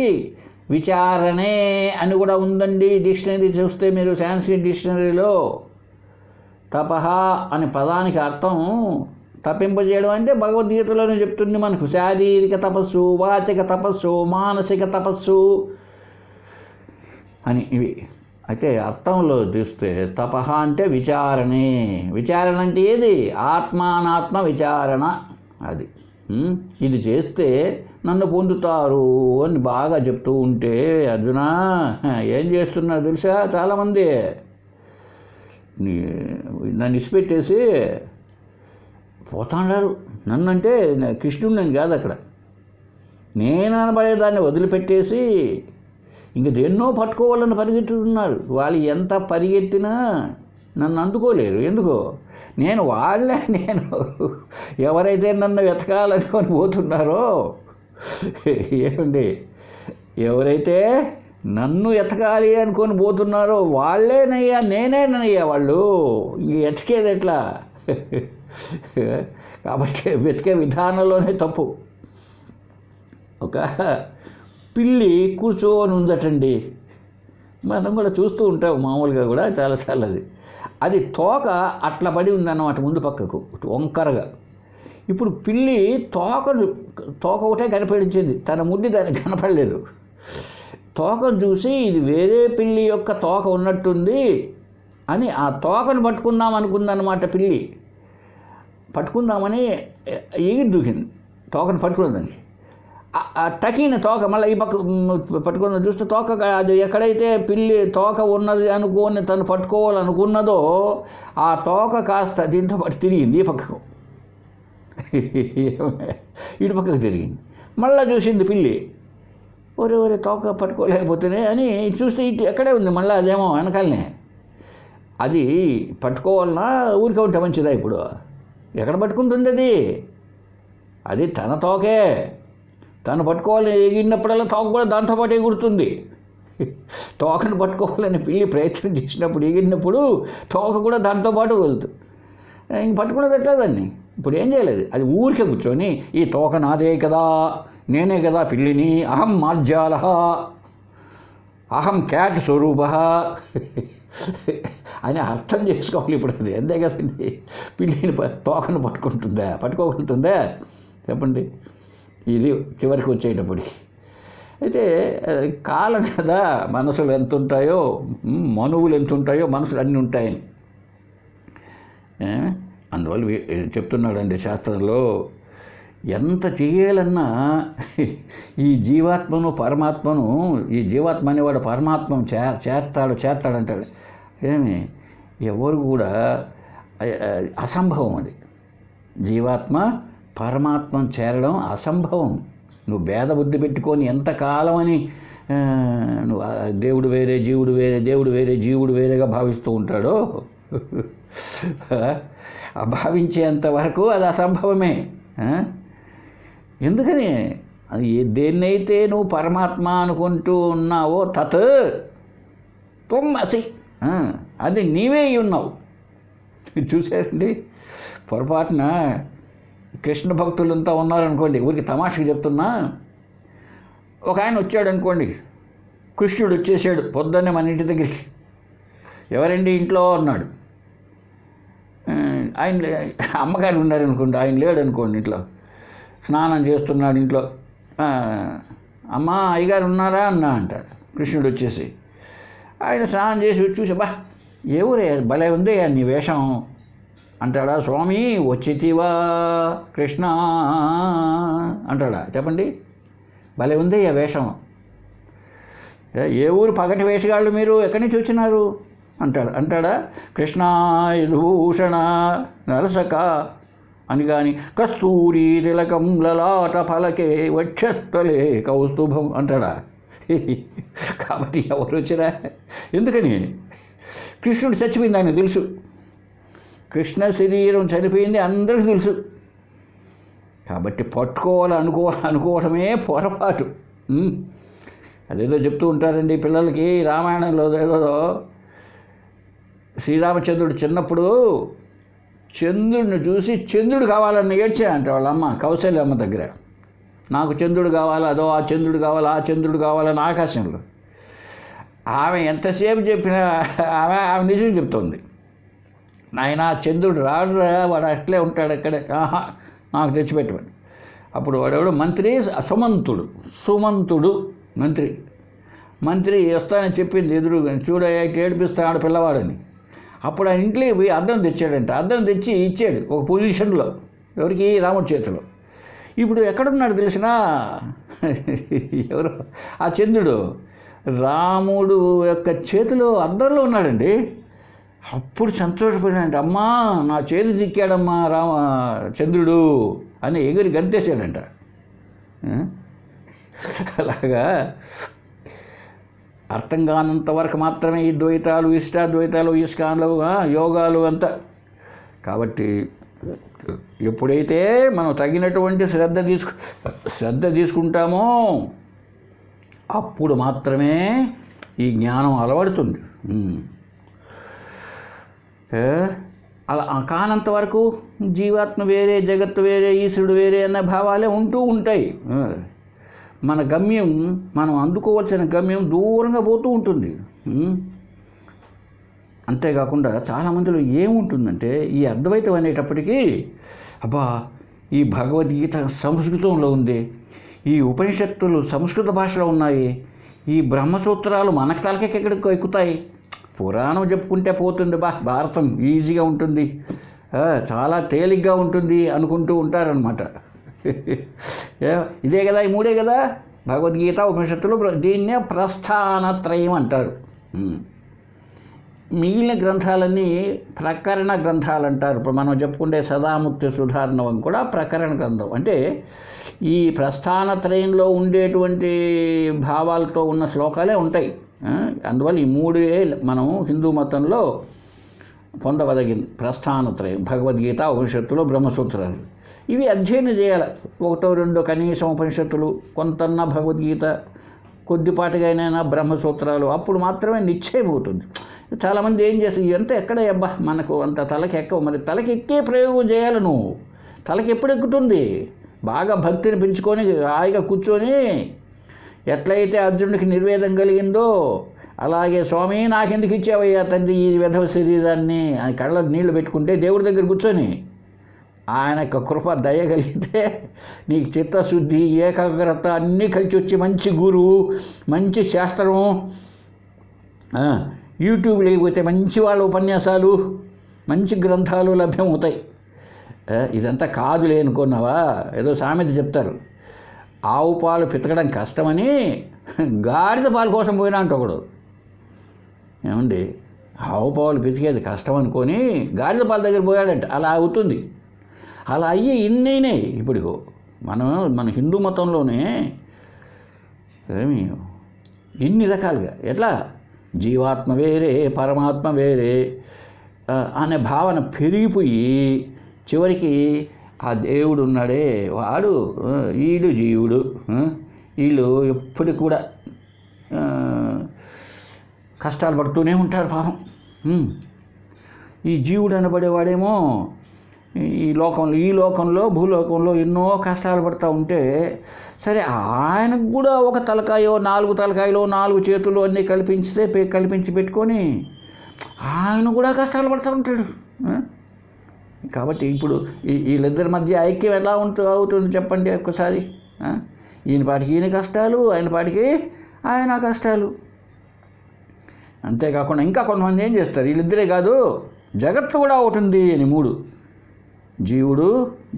S1: విచారణే అని కూడా ఉందండి. డిక్షనరీ చూస్తే మీరు సాంస్క్రిట్ డిక్షనరీలో తపహ అనే పదానికి అర్థం తప్పింపజేయడం అంటే భగవద్గీతలోనే చెప్తుంది మనకు. శారీరక తపస్సు, వాచక తపస్సు, మానసిక తపస్సు అని ఇవి. అయితే అర్థంలో చూస్తే తపహ అంటే విచారణే. విచారణ అంటే ఏది? ఆత్మానాత్మ విచారణ. అది ఇది చేస్తే నన్ను పొందుతారు అని బాగా చెప్తూ ఉంటే, అర్జున ఏం చేస్తున్నారు తెలుసా, చాలామంది నన్ను ఇసిపెట్టేసి పోతాడారు. నన్ను అంటే కృష్ణుడు నేను కాదు, అక్కడ నేను అనబడేదాన్ని వదిలిపెట్టేసి ఇంక దేన్నో పట్టుకోవాలని పరిగెత్తుతున్నారు. వాళ్ళు ఎంత పరిగెత్తినా నన్ను అందుకోలేరు. ఎందుకో నేను ఎవరైతే నన్ను వెతకాలనుకొని పోతున్నారో, ఏమండి, ఎవరైతే నన్ను ఎతకాలి అనుకొని పోతున్నారో వాళ్ళేనయ్యా, నేనేనయ్యా వాళ్ళు. ఇంక ఎతికేది ఎట్లా? కాబట్టి వెతికే విధానంలోనే తప్పు. ఒక పిల్లి కూర్చొని ఉందటండి, మనం కూడా చూస్తూ ఉంటాం మామూలుగా కూడా చాలాసార్లు. అది తోక అట్లా పడి ఉందన్నమాట ముందు పక్కకు వంకరగా. ఇప్పుడు పిల్లి తోక ఒకటే కనిపించింది, తన ముడ్డి దానికి కనపడలేదు. తోకను చూసి ఇది వేరే పిల్లి యొక్క తోక ఉన్నట్టుంది అని ఆ తోకను పట్టుకుందాం అనుకుందన్నమాట. పిల్లి పట్టుకుందామని ఎగిరి దూకింది, తోకను పట్టుకున్నదానికి. టకీన తోక మళ్ళీ ఈ పక్క పట్టుకున్న చూస్తే తోక, అది ఎక్కడైతే పిల్లి తోక ఉన్నది అనుకోని తను పట్టుకోవాలనుకున్నదో ఆ తోక కాస్త దీంతో పాటు తిరిగింది ఈ పక్కకు, ఇటు పక్కకు తిరిగింది. మళ్ళీ చూసింది పిల్లి, ఒరే తోక పట్టుకోలేకపోతేనే అని చూస్తే ఇటు ఎక్కడే ఉంది మళ్ళీ, అదేమో వెనకాలనే. అది పట్టుకోవాలన్నా ఊరికే ఉంటే మంచిదా? ఇప్పుడు ఎక్కడ పట్టుకుంటుంది అది? అది తన తోకే, తను పట్టుకోవాలని ఎగిరినప్పుడల్లా తోక కూడా దాంతోపాటు ఎగురుతుంది. తోకను పట్టుకోవాలని పిల్లి ప్రయత్నం చేసినప్పుడు ఎగిరినప్పుడు తోక కూడా దాంతోపాటు వెళ్తుంది. ఇంక పట్టుకున్నది ఎట్లా దాన్ని? ఇప్పుడు ఏం చేయలేదు, అది ఊరికే కూర్చొని ఈ తోక నాదే కదా, నేనే కదా పిల్లిని, అహం మార్జాల, అహం క్యాట్ స్వరూప అని అర్థం చేసుకోవాలి. ఇప్పుడు అది అంతే కదండి. పిల్లిని తోకను పట్టుకోగలుగుతుందా చెప్పండి? ఇది చివరికి వచ్చేటప్పటికి. అయితే కాలం కదా, మనసులు ఎంత ఉంటాయో, మనువులు ఎంత ఉంటాయో మనసులు అన్నీ ఉంటాయని అందువల్ల చెప్తున్నాడండి శాస్త్రంలో. ఎంత చేయాలన్నా ఈ జీవాత్మను పరమాత్మను, ఈ జీవాత్మ అనేవాడు పరమాత్మను చేర్తాడంటాడు. ఏమి ఎవరు కూడా అసంభవం. అది జీవాత్మ పరమాత్మను చేరడం అసంభవం. నువ్వు భేద బుద్ధి పెట్టుకొని ఎంతకాలం అని నువ్వు దేవుడు వేరే జీవుడు వేరే, దేవుడు వేరే జీవుడు వేరేగా భావిస్తూ ఉంటాడో, భావించేంత వరకు అది అసంభవమే. ఎందుకని అది దేన్నైతే నువ్వు పరమాత్మ అనుకుంటూ ఉన్నావో తత్ త్వం అసి, అది నీవే ఉన్నావు. చూసారండి, పొరపాటున కృష్ణ భక్తులంతా ఉన్నారనుకోండి, ఊరికి తమాషకి చెప్తున్నా. ఒక ఆయన వచ్చాడు అనుకోండి, కృష్ణుడు వచ్చేసాడు పొద్దున్నే మన ఇంటి దగ్గరికి. ఎవరండి ఇంట్లో అన్నాడు. ఆయన అమ్మగారు ఉన్నారనుకోండి, ఆయన లేడు అనుకోండి ఇంట్లో, స్నానం చేస్తున్నాడు ఇంట్లో. అమ్మ అయ్యగారు ఉన్నారా అన్నా అంటాడు కృష్ణుడు వచ్చేసి. ఆయన స్నానం చేసి చూసి, బా ఎవరే భలే ఉంది నీ వేషం అంటాడా? స్వామి వచ్చితివా కృష్ణ అంటాడా? చెప్పండి, భలే ఉంది ఆ వేషం. ఏ ఊరు పగటి వేషగాళ్ళు మీరు, ఎక్కడి నుంచి వచ్చినారు అంటాడా? కృష్ణ యదుభూషణ నరసక అని కానీ, కస్తూరి తిలకం లలాట ఫలకే వక్షస్థలే కౌస్తుభం అంటాడా? కాబట్టి ఎవరు వచ్చినా, ఎందుకని కృష్ణుడు చచ్చిపోయింది ఆయనకు తెలుసు. కృష్ణ శరీరం చనిపోయింది అందరికీ తెలుసు. కాబట్టి అనుకోవటమే పొరపాటు. అదేదో చెప్తూ ఉంటారండి పిల్లలకి రామాయణంలో. ఏదో శ్రీరామచంద్రుడు చిన్నప్పుడు చంద్రుడిని చూసి చంద్రుడు కావాలని ఏడ్చాడంట వాళ్ళ అమ్మ కౌశల్యమ్మ దగ్గర. నాకు చంద్రుడు కావాలి, అదో ఆ చంద్రుడు కావాలి, ఆ చంద్రుడు కావాలని ఆకాశంలో. ఆమె ఎంతసేపు చెప్పినా ఆమె నిజం చెప్తోంది. నాయన చంద్రుడు రాడురా, వాడు అట్లే ఉంటాడు అక్కడే, నాకు తెచ్చిపెట్టమని. అప్పుడు వాడెవడు మంత్రి సుమంతుడు మంత్రి వస్తానని చెప్పింది ఎదురుగా, చూడయ్యా ఏడిపిస్తాడు పిల్లవాడని. అప్పుడు ఆయన ఇంట్లోకి పోయి అద్దం తెచ్చాడంట. అద్దం తెచ్చి ఇచ్చాడు ఒక పొజిషన్లో, ఎవరికి? రాముడి చేతిలో. ఇప్పుడు ఎక్కడున్నాడు తెలిసినా? ఎవరు? ఆ చంద్రుడు రాముడు యొక్క చేతిలో అద్దంలో ఉన్నాడండి. అప్పుడు సంతోషపడినంట, అమ్మా నా చేతి చిక్కాడమ్మా చంద్రుడు అని ఎగిరి గంతేసాడంట. అలాగా అర్థం కానంత వరకు మాత్రమే ఈ ద్వైతాలు, ఇష్టాద్వైతాలు, ఇస్కాన్లు, యోగాలు అంతా. కాబట్టి ఎప్పుడైతే మనం తగినటువంటి శ్రద్ధ తీసుకుంటామో అప్పుడు మాత్రమే ఈ జ్ఞానం అలవడుతుంది. అలా కానంత వరకు జీవాత్మ వేరే, జగత్తు వేరే, ఈశ్వరుడు వేరే అన్న భావాలే ఉంటూ ఉంటాయి. మన గమ్యం, మనం అందుకోవాల్సిన గమ్యం దూరంగా పోతూ ఉంటుంది. అంతేకాకుండా చాలామందిలో ఏముంటుందంటే, ఈ అద్వైతం అనేటప్పటికీ అబ్బా ఈ భగవద్గీత సంస్కృతంలో ఉంది, ఈ ఉపనిషత్తులు సంస్కృత భాషలో ఉన్నాయి, ఈ బ్రహ్మసూత్రాలు మనకు తలకెక్కడికి ఎక్కుతాయి, పురాణం చెప్పుకుంటే పోతుంది, భారతం ఈజీగా ఉంటుంది, చాలా తేలిగ్గా ఉంటుంది అనుకుంటూ ఉంటారనమాట. ఇదే కదా, ఈ మూడే కదా భగవద్గీత, ఉపనిషత్తులు. దీన్నే ప్రస్థానత్రయం అంటారు. మిగిలిన గ్రంథాలన్నీ ప్రకరణ గ్రంథాలు అంటారు. ఇప్పుడు మనం చెప్పుకుంటే సదాముక్తి సుధార్ణవం కూడా ప్రకరణ గ్రంథం. అంటే ఈ ప్రస్థానత్రయంలో ఉండేటువంటి భావాలతో ఉన్న శ్లోకాలే ఉంటాయి. అందువల్ల ఈ మూడే మనం హిందూ మతంలో పొందవదగింది. ప్రస్థానత్రయం, భగవద్గీత, ఉపనిషత్తులు, బ్రహ్మసూత్రాలు. ఇవి అధ్యయనం చేయాలి. ఒకటో రెండో కనీసం ఉపనిషత్తులు, కొంతన్నా భగవద్గీత, కొద్దిపాటిగానైనా బ్రహ్మసూత్రాలు, అప్పుడు మాత్రమే నిశ్చయం అవుతుంది. చాలామంది ఏం చేస్తారు, ఇదంతా ఎక్కడ అబ్బా మనకు అంత తలకి ఎక్కవు. మరి తలకి ఎక్కే ప్రయోగం చేయాలి. నువ్వు తలకి ఎప్పుడు ఎక్కుతుంది? బాగా భక్తిని పెంచుకొని హాయిగా కూర్చొని ఎట్లయితే అర్జునుడికి నిర్వేదం కలిగిందో అలాగే స్వామి నాకెందుకు ఇచ్చావయ్యా తండ్రి ఈ విధవ శరీరాన్ని అని కళ్ళ నీళ్లు పెట్టుకుంటే దేవుడి దగ్గర కూర్చొని ఆయన యొక్క కృప దయ కలిగితే నీకు చిత్తశుద్ధి, ఏకాగ్రత అన్నీ కలిసి వచ్చి మంచి గురువు, మంచి శాస్త్రము, యూట్యూబ్ లేకపోతే మంచి వాళ్ళ ఉపన్యాసాలు, మంచి గ్రంథాలు లభ్యమవుతాయి. ఇదంతా కాదులే అనుకున్నావా? ఏదో సామెత చెప్తారు, ఆవు పాలు పితకడం కష్టమని గాడిద పాలు కోసం పోయినా అంట ఒకడు. ఏమండి, ఆవు పాలు పితికేది కష్టం అనుకొని గాడిద పాల దగ్గర పోయాడంట. అలా అవుతుంది. అలా అయ్యి ఇన్నైనాయి. ఇప్పుడు మన హిందూ మతంలోనే ఇన్ని రకాలుగా ఎట్లా జీవాత్మ వేరే పరమాత్మ వేరే అనే భావన పెరిగిపోయి చివరికి ఆ దేవుడు ఉన్నాడే వాడు వీడు జీవుడు, వీళ్ళు ఎప్పటికి కూడా కష్టాలు పడుతూనే ఉంటారు పాపం. ఈ జీవుడు అనబడేవాడేమో ఈ లోకంలో భూలోకంలో ఎన్నో కష్టాలు పడుతూ ఉంటే, సరే ఆయనకు కూడా ఒక తలకాయో 4 తలకాయలో 4 చేతులు అన్నీ కల్పించి పెట్టుకొని ఆయన కూడా కష్టాలు పడుతూ ఉంటాడు. కాబట్టి ఇప్పుడు వీళ్ళిద్దరి మధ్య ఐక్యం ఎలా అవుతుంది చెప్పండి ఒక్కసారి. ఈయన పాటికి ఈయన కష్టాలు, ఆయన పాటికి ఆయన కష్టాలు. అంతేకాకుండా ఇంకా కొంతమంది ఏం చేస్తారు, వీళ్ళిద్దరే కాదు జగత్తు కూడా అవుతుంది అని 3, జీవుడు,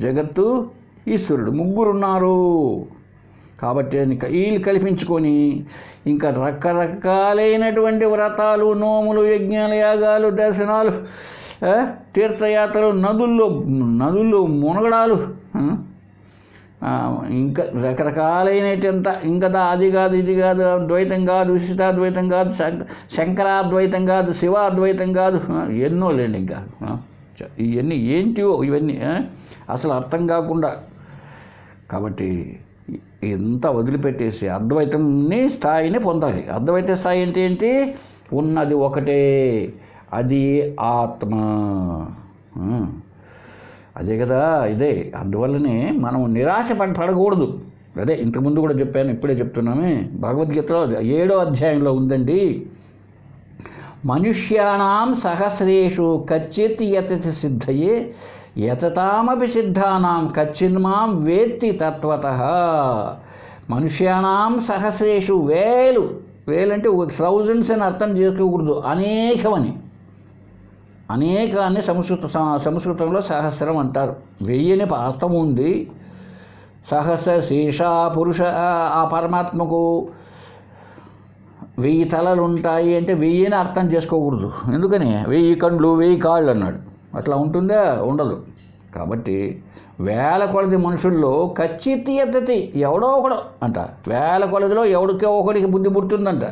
S1: జగత్తు, ఈశ్వరుడు, 3 ఉన్నారు. కాబట్టి వీళ్ళు కల్పించుకొని ఇంకా రకరకాలైనటువంటి వ్రతాలు, నోములు, యజ్ఞాలు, యాగాలు, దర్శనాలు, తీర్థయాత్రలు, నదుల్లో మునగడాలు, ఇంకా రకరకాలైనటంత ఇంకా అది కాదు ఇది కాదు, ద్వైతం కాదు, విశిష్టాద్వైతం కాదు, శంకరాద్వైతం కాదు, శివాద్వైతం కాదు, ఎన్నో లేండి. ఇంకా ఇవన్నీ ఏంటివో ఇవన్నీ అసలు అర్థం కాకుండా. కాబట్టి ఎంత వదిలిపెట్టేసి అద్వైతంని స్థాయిని పొందాలి. అద్వైత స్థాయి అంటే ఏంటి? ఉన్నది ఒకటే, అది ఆత్మ. అదే కదా ఇదే. అందువల్లనే మనం నిరాశ పడకూడదు. అదే ఇంతకుముందు కూడా చెప్పాను, ఇప్పుడే చెప్తున్నామే. భగవద్గీతలో 7వ అధ్యాయంలో ఉందండి, మనుష్యానాం సహస్రేషు కచ్చిత్ యతతి సిద్ధయే యతతామపి సిద్ధానాం కచ్చిన్మాం వేత్తి తత్వతః. మనుష్యానాం సహస్రేషు, వేలు అంటే 1000s అని అర్థం చేసుకోకూడదు, అనేకమని. అనేకాన్ని సంస్కృతంలో సహస్రం అంటారు. 1000 అని అర్థం ఉంది. సహస్ర శేష పురుష, ఆ పరమాత్మకు 1000 తలలు ఉంటాయి అంటే 1000 అని అర్థం చేసుకోకూడదు. ఎందుకని 1000 కండ్లు 1000 కాళ్ళు అన్నాడు. అట్లా ఉంటుందా? ఉండదు. కాబట్టి 1000 కొలది మనుషుల్లో ఖచ్చితీయతతి, ఎవడో ఒకడు అంట, 1000 కొలదిలో ఎవడికో ఒకడికి బుద్ధి పుడుతుందంట.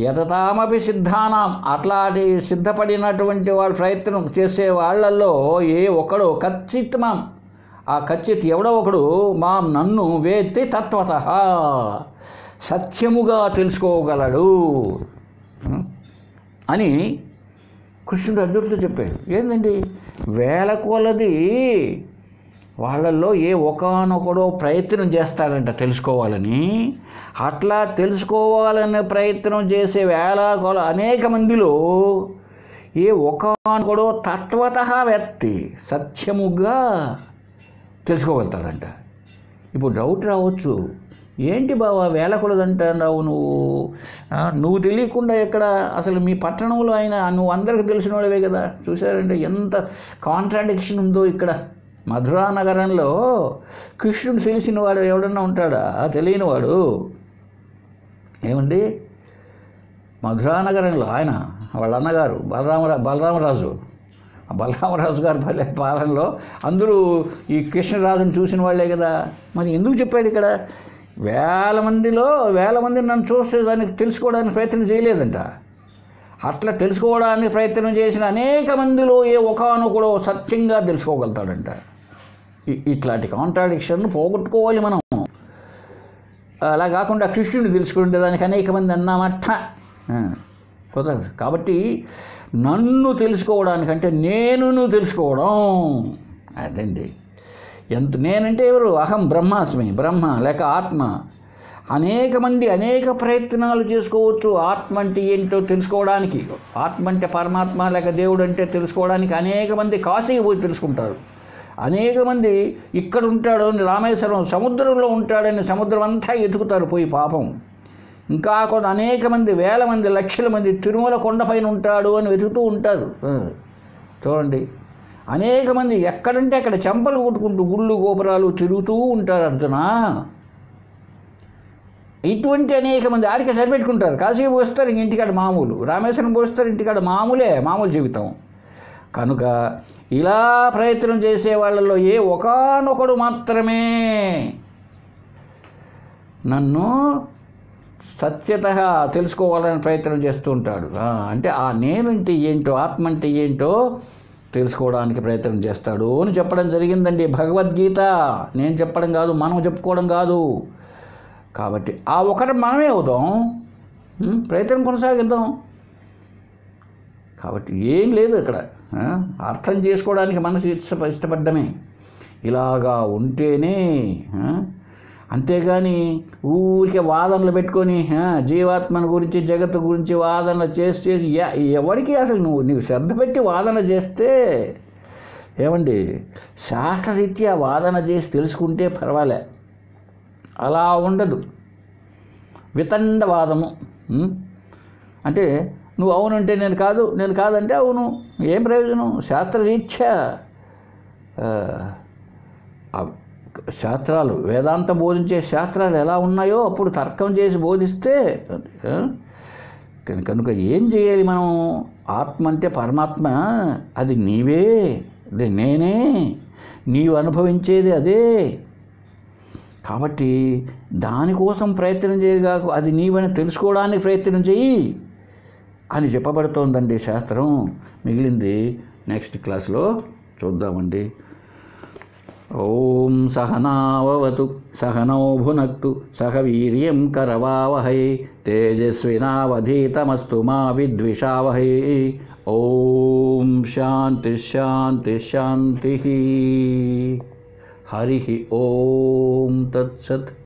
S1: యతతామపి సిద్ధానాం, అట్లాంటి సిద్ధపడినటువంటి వాళ్ళు ప్రయత్నం చేసే వాళ్ళల్లో ఏ ఒకడు కచ్చిత్ మాం, ఆ కచ్చిత్ ఎవడో ఒకడు మాం నన్ను వేత్తి తత్వతః, సత్యముగా తెలుసుకోగలడు అని కృష్ణుడు అర్జునుడితో చెప్పాడు. ఏంటండి 1000 కొలది వాళ్ళల్లో ఏ ఒకానొకడో ప్రయత్నం చేస్తాడంట తెలుసుకోవాలని. అట్లా తెలుసుకోవాలనే ప్రయత్నం చేసే 1000 అనేక మందిలో ఏ ఒకానొకడో తత్వతః వ్యక్తి సత్యముగా తెలుసుకోగలుగుతాడంట. ఇప్పుడు డౌట్ రావచ్చు, ఏంటి బావా 1000 కొలదంటున్నావు నువ్వు తెలియకుండా ఎక్కడ? అసలు మీ పట్టణంలో అయినా నువ్వు అందరికి తెలిసిన వాడివే కదా. చూసారంటే ఎంత కాంట్రాడిక్షన్ ఉందో ఇక్కడ. మధురా నగరంలో కృష్ణుడు తెలిసిన వాడు ఎవడన్నా ఉంటాడా? తెలియనివాడు ఏమండి? మధురా నగరంలో ఆయన వాళ్ళ అన్నగారు బలరామరాజు గారి పాలనలో అందరూ ఈ కృష్ణరాజుని చూసిన వాళ్ళే కదా. మరి ఎందుకు చెప్పాడు ఇక్కడ 1000 మందిలో 1000 మందిని నన్ను చూసేదానికి తెలుసుకోవడానికి ప్రయత్నం చేయలేదంట. అట్లా తెలుసుకోవడానికి ప్రయత్నం చేసిన అనేక మందిలో ఏ ఒకానొకడో సత్యంగా తెలుసుకోగలుగుతాడంట. ఇట్లాంటి కాంట్రాడిక్షన్ పోగొట్టుకోవాలి మనం. అలా కాకుండా కృష్ణుడిని తెలుసుకుంటే దానికి అనేక మంది అన్నామట్ట కుదరదు. కాబట్టి నన్ను తెలుసుకోవడానికంటే నేను తెలుసుకోవడం అదండి. నేనంటే ఎవరు? అహం బ్రహ్మాస్మి, బ్రహ్మ లేక ఆత్మ. అనేక మంది అనేక ప్రయత్నాలు చేసుకోవచ్చు ఆత్మ అంటే ఏంటో తెలుసుకోవడానికి. ఆత్మ అంటే పరమాత్మ లేక దేవుడు అంటే తెలుసుకోవడానికి అనేక మంది కాశీకి పోయి తెలుసుకుంటారు. అనేక మంది ఇక్కడ ఉంటాడు రామేశ్వరం సముద్రంలో ఉంటాడని సముద్రం అంతా ఎతుకుతారు పోయి పాపం. ఇంకా కొంత అనేక మంది వేల మంది లక్షల మంది తిరుమల కొండపైన ఉంటాడు అని వెతుకుతూ ఉంటారు. చూడండి, అనేక మంది ఎక్కడంటే అక్కడ చెంపలు కొట్టుకుంటూ గుళ్ళు గోపురాలు తిరుగుతూ ఉంటారు అర్జున. ఇటువంటి అనేక మంది ఆడికి సరిపెట్టుకుంటారు. కాశీ పోస్తారు ఇంటికాడ మామూలు, రామేశ్వరం పోస్తారు ఇంటికాడ మామూలు జీవితం. కనుక ఇలా ప్రయత్నం చేసే వాళ్ళలో ఒకానొకడు మాత్రమే నన్ను సత్యత తెలుసుకోవాలని ప్రయత్నం చేస్తూ ఉంటాడు. అంటే ఆ నేనంటే ఏంటో, ఆత్మ అంటే ఏంటో తెలుసుకోవడానికి ప్రయత్నం చేస్తాడు అని చెప్పడం జరిగిందండి భగవద్గీత. నేను చెప్పడం కాదు, మనం చెప్పుకోవడం కాదు. కాబట్టి ఆ ఒకటి మనమే అవుదాం, ప్రయత్నం కొనసాగిద్దాం. కాబట్టి ఏం లేదు ఇక్కడ, అర్థం చేసుకోవడానికి మనసు ఇష్టపడ్డమే. ఇలాగా ఉంటేనే, అంతేగాని ఊరికే వాదనలు పెట్టుకొని జీవాత్మను గురించి జగత్తు గురించి వాదన చేసి ఎవరికి అసలు నీవు శ్రద్ధ పెట్టి వాదన చేస్తే ఏమండి, శాస్త్రరీత్యా వాదన చేసి తెలుసుకుంటే పర్వాలే. అలా ఉండదు వితండవాదము. అంటే నువ్వు అవునంటే నేను కాదు, నేను కాదంటే అవును, ఏం ప్రయోజనం? శాస్త్రరీత్యా శాస్త్రాలు వేదాంతం బోధించే శాస్త్రాలు ఎలా ఉన్నాయో అప్పుడు తర్కం చేసి బోధిస్తే కనుక ఏం చేయాలి మనం? ఆత్మ అంటే పరమాత్మ, అది నీవే, అది నేనే, నీవు అనుభవించేది అదే. కాబట్టి దానికోసం ప్రయత్నం చేయగాకు, అది నీవని తెలుసుకోవడానికి ప్రయత్నం చెయ్యి అని చెప్పబడుతోందండి శాస్త్రం. మిగిలింది నెక్స్ట్ క్లాస్లో చూద్దామండి. ఓం సహనావతు సహనౌ భునక్తు సహ వీర్యం కరవావహై తేజస్వినావధీతమస్తు మా విద్విషావహై. ఓం శాంతి శాంతి శాంతి. హరి ఓం తత్సత్.